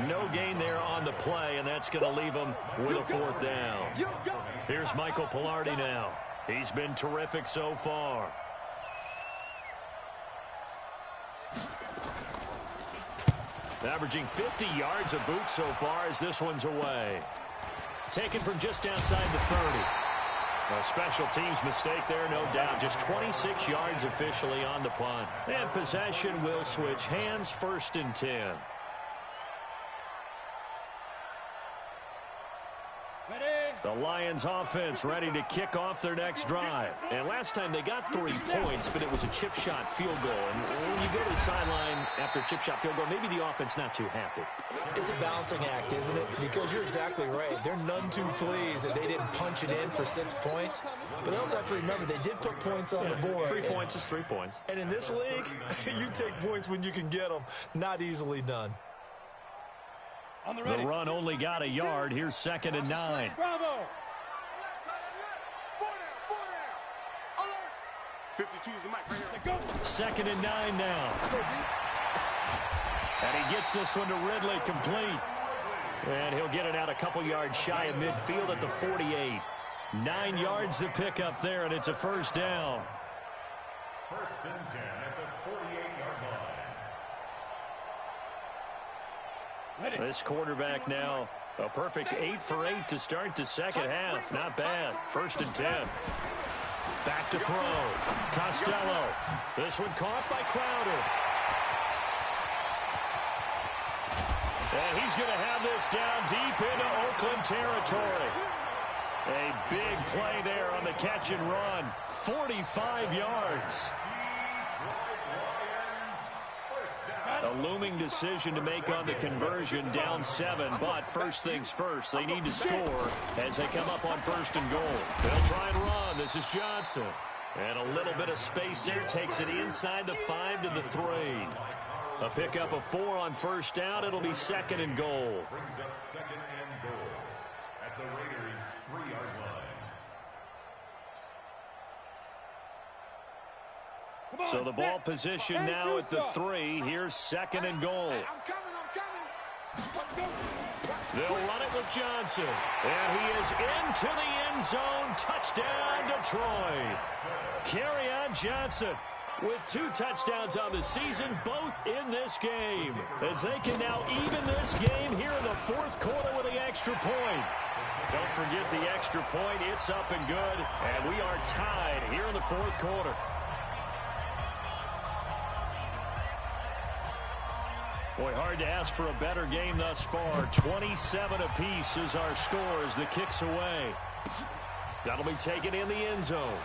Speaker 1: No gain there on the play, and that's going to leave him with a 4th down. Here's Michael Pilardi now. He's been terrific so far. Averaging 50 yards a boot so far as this one's away. Taken from just outside the 30. A special teams mistake there, no doubt. Just 26 yards officially on the punt. And possession will switch hands. 1st and 10.
Speaker 5: Ready?
Speaker 1: The Lions offense ready to kick off their next drive. And last time they got 3 points, but it was a chip shot field goal. And when you go to the sideline after a chip shot field goal, maybe the offense not too happy.
Speaker 4: It's a balancing act, isn't it? Because you're exactly right. They're none too pleased that they didn't punch it in for 6 points. But they also have to remember they did put points on the board.
Speaker 1: 3 points is 3 points.
Speaker 4: And in this league, you take points when you can get them. Not easily done.
Speaker 1: The run only got a yard. Here's 2nd and 9.
Speaker 5: Bravo.
Speaker 2: 52 is the mic right here.
Speaker 1: 2nd and 9 now. And he gets this one to Ridley, complete. And he'll get it out a couple yards shy of midfield at the 48. 9 yards to pick up there, and it's a first down.
Speaker 3: 1st and 10 at the 48-yard line.
Speaker 1: This quarterback now, a perfect 8 for 8 to start the second half. Not bad. 1st and 10. Back to throw. Costello. This one caught by Crowder. And he's going to have this down deep into Oakland territory. A big play there on the catch and run. 45 yards. A looming decision to make on the conversion, down 7, but first things first, they need to score as they come up on 1st and goal. They'll try and run. This is Johnson. And a little bit of space there, takes it inside the 5 to the 3. A pickup of 4 on 1st down. It'll be 2nd and goal.
Speaker 3: Brings up 2nd and goal at the Raiders' 3-yard line.
Speaker 1: So the ball position now at the 3. Here's 2nd and goal.
Speaker 2: I'm coming.
Speaker 1: They'll run it with Johnson. And he is into the end zone. Touchdown, Detroit. Kerryon Johnson with 2 touchdowns on the season, both in this game, as they can now even this game here in the 4th quarter with the extra point. Don't forget the extra point. It's up and good, and we are tied here in the 4th quarter. Boy, hard to ask for a better game thus far. 27 apiece is our score as the kick's away. That'll be taken in the end zone.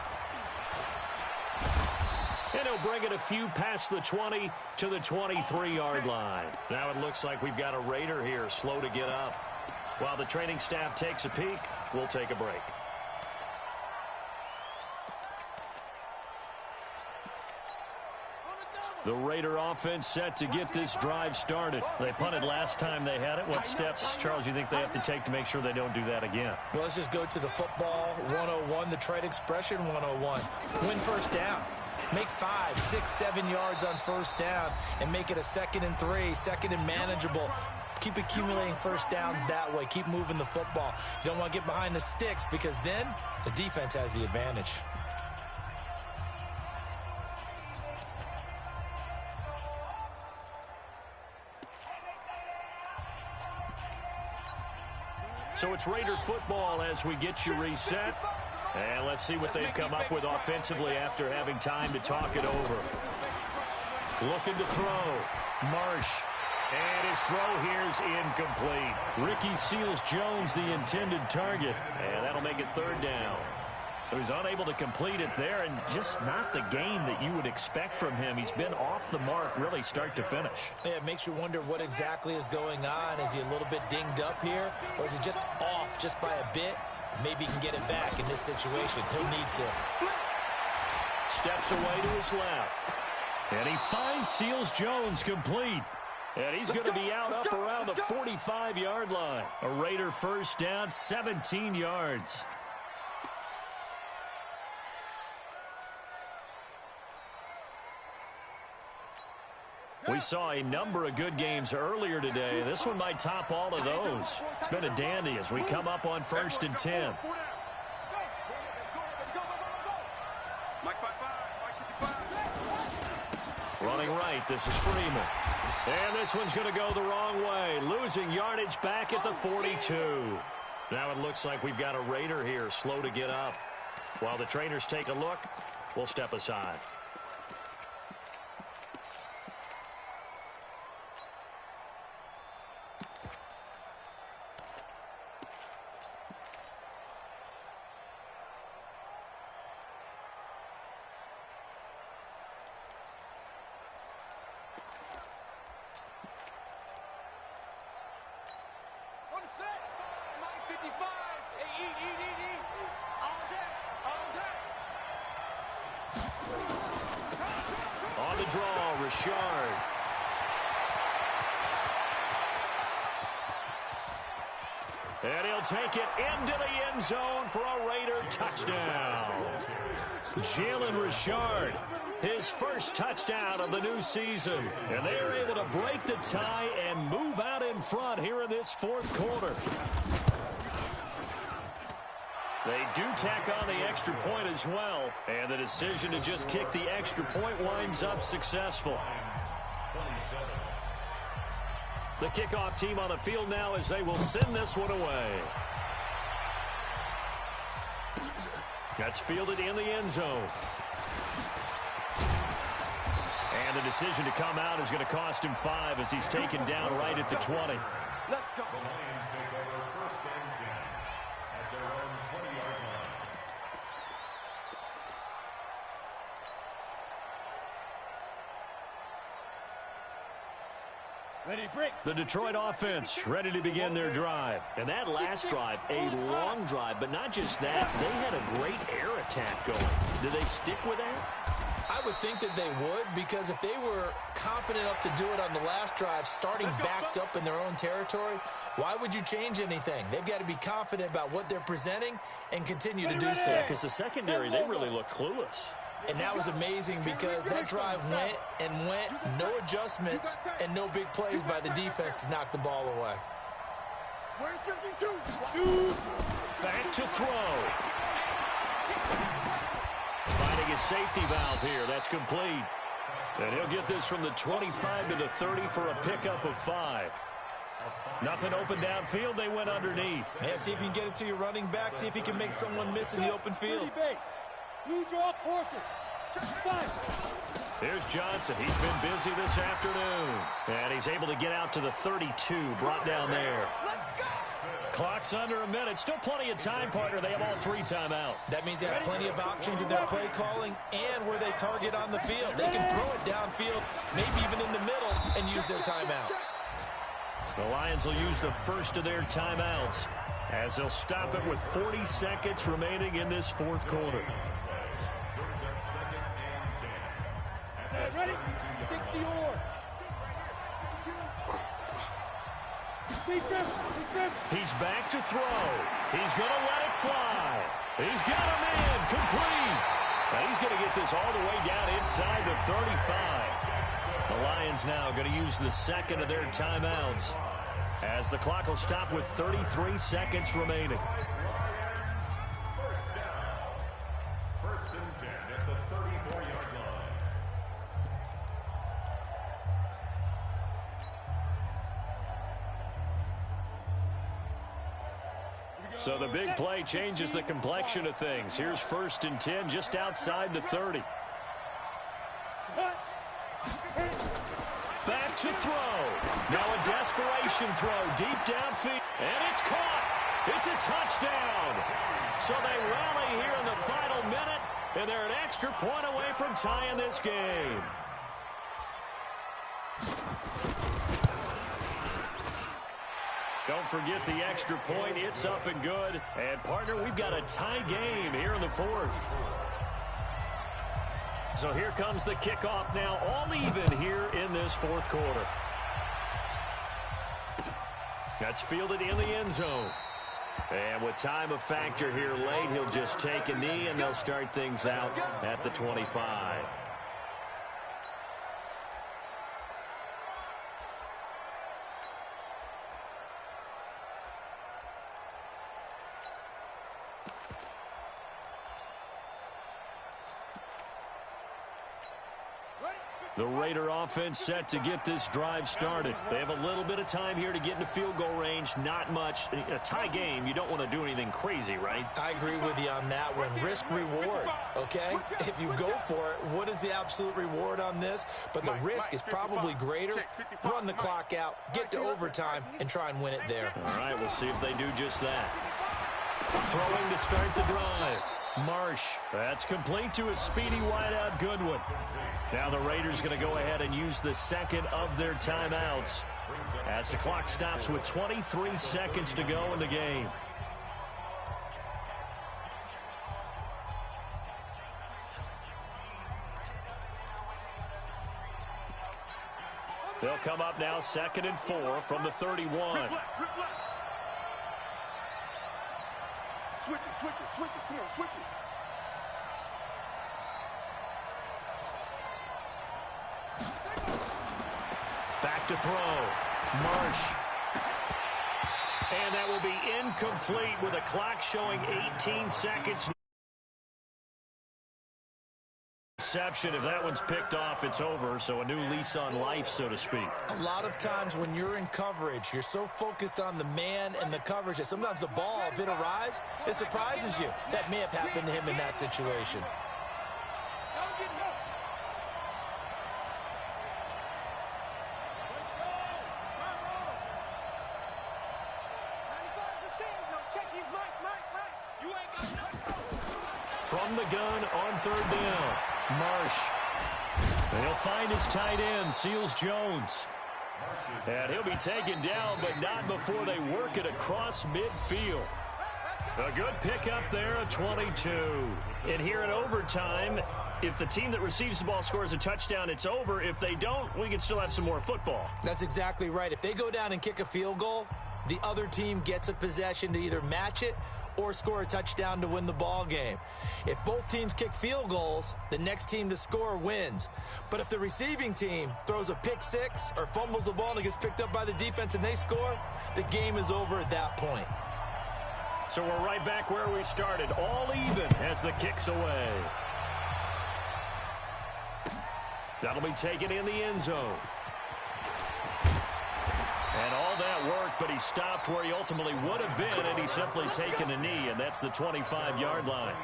Speaker 1: And he'll bring it a few past the 20 to the 23-yard line. Now it looks like we've got a Raider here, slow to get up. While the training staff takes a peek, we'll take a break. The Raider offense set to get this drive started. They punted last time they had it. What steps, Charles, you think they have to take to make sure they don't do that again?
Speaker 4: Well, let's just go to the football 101, the trade expression 101. Win 1st down. Make 5, 6, 7 yards on 1st down and make it a 2nd and 3, 2nd and manageable. Keep accumulating 1st downs that way. Keep moving the football. You don't want to get behind the sticks because then the defense has the advantage.
Speaker 1: So it's Raider football as we get you reset. And let's see what they've come up with offensively after having time to talk it over. Looking to throw. Marsh. And his throw here is incomplete. Ricky Seals-Jones, the intended target. And that'll make it 3rd down. So he's unable to complete it there, and just not the game that you would expect from him. He's been off the mark really start to finish.
Speaker 4: Yeah, it makes you wonder what exactly is going on. Is he a little bit dinged up here, or is he just off just by a bit? Maybe he can get it back in this situation. He'll need to.
Speaker 1: Steps away to his left. And he finds Seals-Jones complete. And he's going to be out up around the 45-yard line. A Raider 1st down, 17 yards. We saw a number of good games earlier today. This one might top all of those. It's been a dandy as we come up on 1st and 10. Running right, this is Freeman. And this one's going to go the wrong way. Losing yardage back at the 42. Now it looks like we've got a Raider here, slow to get up. While the trainers take a look, we'll step aside.
Speaker 2: 55. Hey, eat. All day.
Speaker 1: On the draw, Richard. And he'll take it into the end zone for a Raider touchdown. Jalen Richard, his first touchdown of the new season. And they are able to break the tie and move out in front here in this fourth quarter. They do tack on the extra point as well. And the decision to just kick the extra point winds up successful. The kickoff team on the field now as they will send this one away. That's fielded in the end zone. And the decision to come out is going to cost him 5 as he's taken down right at the 20.
Speaker 2: Let's go.
Speaker 3: The Lions take over first and 10 at their own 20-yard line.
Speaker 5: Ready, break.
Speaker 1: The Detroit offense ready to begin their drive. And that last drive, a long drive, but not just that. They had a great air attack going. Do they stick with that?
Speaker 4: I would think that they would, because if they were confident enough to do it on the last drive, starting backed up in their own territory, why would you change anything? They've got to be confident about what they're presenting and continue to do so.
Speaker 1: Because the secondary, they really look clueless.
Speaker 4: And that was amazing because that drive went, no adjustments, and no big plays by the defense to knock the ball away.
Speaker 2: Where's 52?
Speaker 1: Back to throw. Finding his safety valve here. That's complete. And he'll get this from the 25 to the 30 for a pickup of 5. Nothing open downfield. They went underneath.
Speaker 4: Yeah, see if you can get it to your running back. See if you can make someone miss in the open field.
Speaker 5: You draw quarter. 5.
Speaker 1: Here's Johnson. He's been busy this afternoon. And he's able to get out to the 32, brought down there. Clock's under a minute. Still plenty of time, partner. They have all 3 timeout.
Speaker 4: That means they have plenty of options in their play calling and where they target on the field. They can throw it downfield, maybe even in the middle, and use their timeouts.
Speaker 1: The Lions will use the first of their timeouts as they'll stop it with 40 seconds remaining in this fourth quarter.
Speaker 5: Ready? 60 or.
Speaker 1: He's back to throw. He's going to let it fly. He's got a man complete. Now he's going to get this all the way down inside the 35. The Lions now going to use the second of their timeouts as the clock will stop with 33 seconds remaining.
Speaker 3: First down. First and 10 at the 34-yard line.
Speaker 1: So the big play changes the complexion of things. Here's first and 10 just outside the 30. Back to throw. Now a desperation throw deep downfield. And it's caught. It's a touchdown. So they rally here in the final minute, and they're an extra point away from tying this game. Don't forget the extra point. It's up and good. And, partner, we've got a tie game here in the fourth. So here comes the kickoff now, all even here in this fourth quarter. That's fielded in the end zone. And with time a factor here late, he'll just take a knee, and they'll start things out at the 25. The Raider offense set to get this drive started. They have a little bit of time here to get into field goal range. Not much. A tie game, you don't want to do anything crazy, right?
Speaker 4: I agree with you on that one. Risk-reward, okay? If you go for it, what is the absolute reward on this? But the risk is probably greater. Run the clock out, get to overtime, and try and win it there.
Speaker 1: All right, we'll see if they do just that. Throwing to start the drive. Marsh. That's complete to a speedy wideout Goodwin. Now the Raiders going to go ahead and use the second of their timeouts as the clock stops with 23 seconds to go in the game. They'll come up now 2nd and 4 from the 31.
Speaker 2: Rip left, rip left. Switch it, switch it, switch it. Come on, switch it.
Speaker 1: Back to throw. Marsh. And that will be incomplete with a clock showing 18 seconds. Reception. If that one's picked off, it's over. So a new lease on life, so to speak.
Speaker 4: A lot of times when you're in coverage, you're so focused on the man and the coverage that sometimes the ball, if it arrives, it surprises you. That may have happened to him in that situation.
Speaker 1: From the gun on 3rd down. Marsh. And he'll find his tight end, Seals Jones. And he'll be taken down, but not before they work it across midfield. A good pickup there, a 22. And here in overtime, if the team that receives the ball scores a touchdown, it's over. If they don't, we can still have some more football.
Speaker 4: That's exactly right. If they go down and kick a field goal, the other team gets a possession to either match it or score a touchdown to win the ball game. If both teams kick field goals, the next team to score wins. But if the receiving team throws a pick six or fumbles the ball and it gets picked up by the defense and they score, the game is over at that point.
Speaker 1: So we're right back where we started, all even as the kick's away. That'll be taken in the end zone. And all that work, but he stopped where he ultimately would have been, and he's simply taken a knee, and that's the 25-yard line.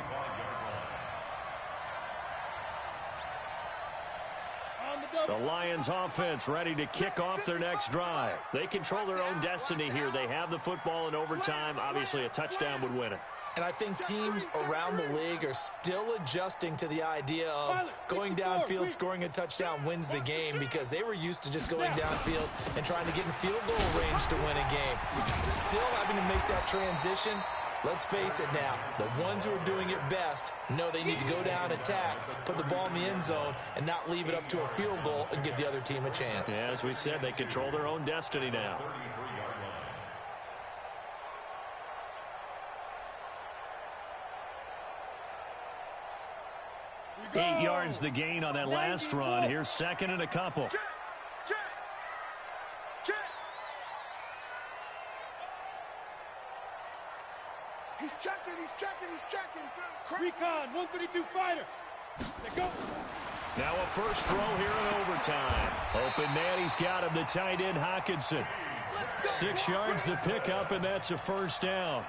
Speaker 1: The Lions offense ready to kick off their next drive. They control their own destiny here. They have the football in overtime. Obviously, a touchdown would win it.
Speaker 4: And I think teams around the league are still adjusting to the idea of going downfield, scoring a touchdown wins the game, because they were used to just going downfield and trying to get in field goal range to win a game. Still having to make that transition. Let's face it now, the ones who are doing it best know they need to go down, attack, put the ball in the end zone, and not leave it up to a field goal and give the other team a chance.
Speaker 1: Yeah, as we said, they control their own destiny now. 8 yards the gain on that last run. Here's 2nd and a couple.
Speaker 2: He's checking, he's checking, he's checking.
Speaker 5: Recon, 132 fighter. Let go.
Speaker 1: Now a first throw here in overtime. Open man, he's got him, the tight end Hockenson. 6 yards the pickup, and that's a first down.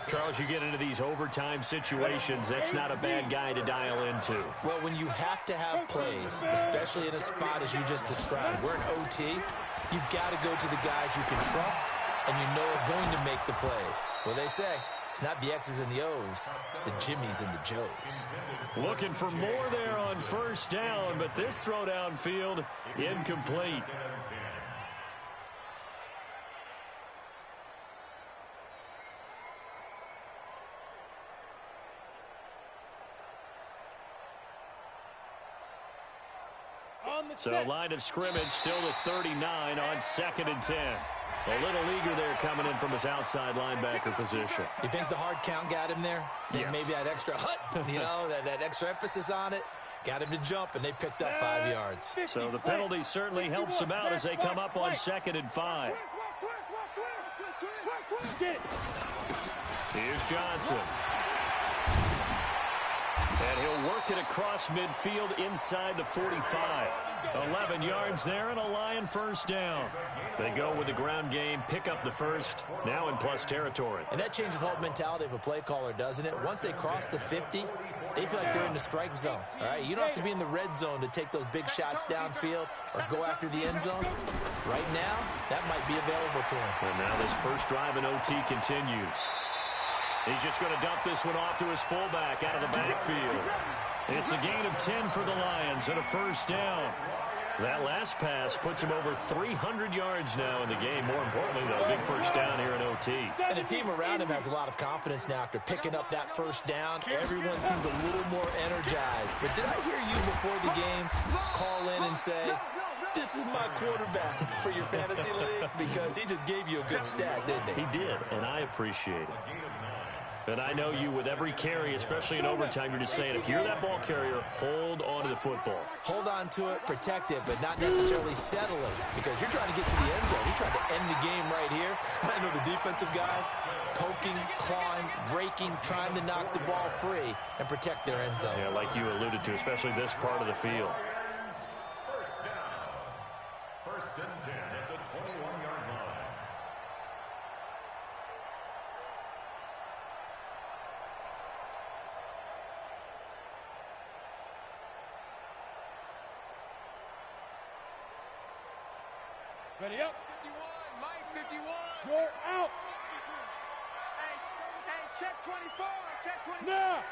Speaker 1: Charles, you get into these overtime situations, that's not a bad guy to dial into.
Speaker 4: Well, when you have to have plays, especially in a spot as you just described, we're in OT, you've got to go to the guys you can trust and you know are going to make the plays. Well, they say, it's not the X's and the O's, it's the Jimmies and the Joes.
Speaker 1: Looking for more there on first down, but this throw downfield, incomplete. So line of scrimmage still to 39 on 2nd and 10. A little eager there coming in from his outside linebacker position.
Speaker 4: You think the hard count got him there?
Speaker 1: Yes.
Speaker 4: Maybe that extra that extra emphasis on it got him to jump, and they picked up 5 yards.
Speaker 1: So the penalty certainly helps them out as they come up on 2nd and 5. Here's Johnson. And he'll work it across midfield inside the 45. 11 yards there and a Lion first down. They go with the ground game, pick up the first, now in plus territory.
Speaker 4: And that changes the whole mentality of a play caller, doesn't it? Once they cross the 50, they feel like they're in the strike zone. All right, you don't have to be in the red zone to take those big shots downfield or go after the end zone. Right now, that might be available to him.
Speaker 1: And now this first drive in OT continues. He's just going to dump this one off to his fullback out of the backfield. It's a gain of 10 for the Lions and a first down. That last pass puts him over 300 yards now in the game. More importantly, though, big first down here in OT.
Speaker 4: And the team around him has a lot of confidence now after picking up that first down. Everyone seems a little more energized. But did I hear you before the game call in and say, this is my quarterback for your fantasy league because he just gave you a good stat, didn't he?
Speaker 1: He did, and I appreciate it. And I know you, with every carry, especially in overtime, you're just saying, if you're that ball carrier, hold on to the football.
Speaker 4: Hold on to it, protect it, but not necessarily settle it because you're trying to get to the end zone. You're trying to end the game right here. I know the defensive guys poking, clawing, raking, trying to knock the ball free and protect their end zone.
Speaker 1: Yeah, like you alluded to, especially this part of the field.
Speaker 3: First down. First and 10 at the 21-yard line.
Speaker 5: Ready up.
Speaker 2: 51, Mike, 51.
Speaker 5: You're out.
Speaker 2: Hey, check 24, check 24.
Speaker 5: Now.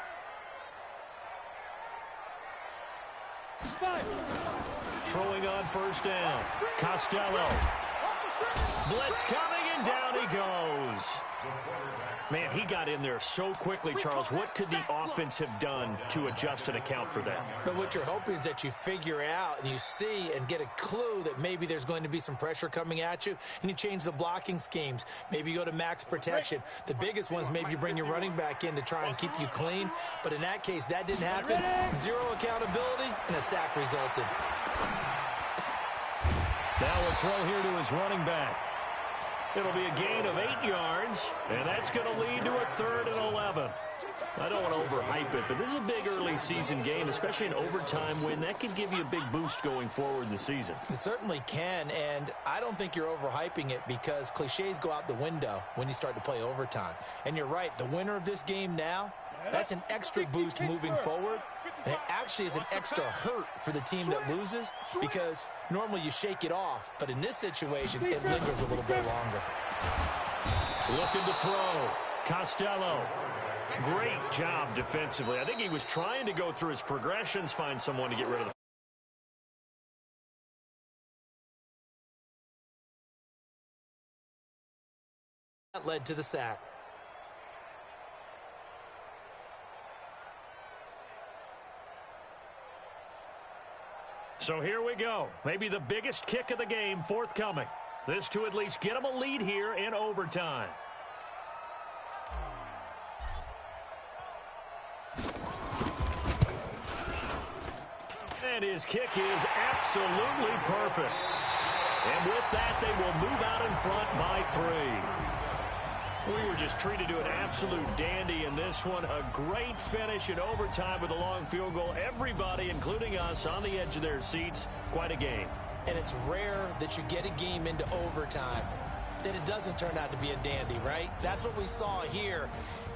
Speaker 5: 5.
Speaker 1: Throwing on first down. Costello. Blitz coming, and down he goes. Man, he got in there so quickly, Charles. What could the offense have done to adjust and account for that?
Speaker 4: But what you're hoping is that you figure out and you see and get a clue that maybe there's going to be some pressure coming at you, and you change the blocking schemes. Maybe you go to max protection. The biggest one is maybe you bring your running back in to try and keep you clean. But in that case, that didn't happen. Zero accountability, and a sack resulted.
Speaker 1: Now we'll throw here to his running back. It'll be a gain of 8 yards, and that's going to lead to a 3rd and 11. I don't want to overhype it, but this is a big early season game, especially an overtime win. That could give you a big boost going forward in the season.
Speaker 4: It certainly can, and I don't think you're overhyping it because cliches go out the window when you start to play overtime. And you're right, the winner of this game now, that's an extra boost moving forward, and it actually is an extra hurt for the team that loses because normally you shake it off, but in this situation, it lingers a little bit longer.
Speaker 1: Looking to throw. Costello. Great job defensively. I think he was trying to go through his progressions, find someone to get rid of the
Speaker 4: that led to the sack.
Speaker 1: So here we go. Maybe the biggest kick of the game forthcoming. This to at least get them a lead here in overtime. And his kick is absolutely perfect. And with that, they will move out in front by 3. We were just treated to an absolute dandy in this one. A great finish in overtime with a long field goal. Everybody, including us, on the edge of their seats. Quite a game.
Speaker 4: And it's rare that you get a game into overtime that it doesn't turn out to be a dandy, right? That's what we saw here.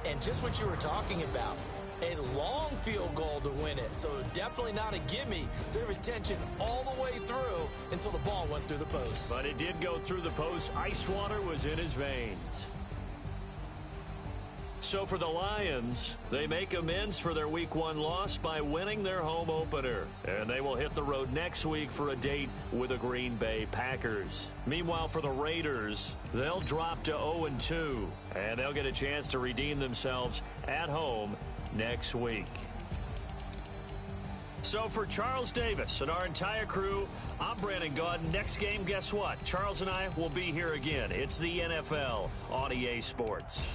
Speaker 4: And just what you were talking about, a long field goal to win it. So definitely not a gimme. So there was tension all the way through until the ball went through the post.
Speaker 1: But it did go through the post. Ice water was in his veins. So for the Lions, they make amends for their Week 1 loss by winning their home opener. And they will hit the road next week for a date with the Green Bay Packers. Meanwhile, for the Raiders, they'll drop to 0-2. And they'll get a chance to redeem themselves at home next week. So for Charles Davis and our entire crew, I'm Brandon Gaudin. Next game, guess what? Charles and I will be here again. It's the NFL on EA Sports.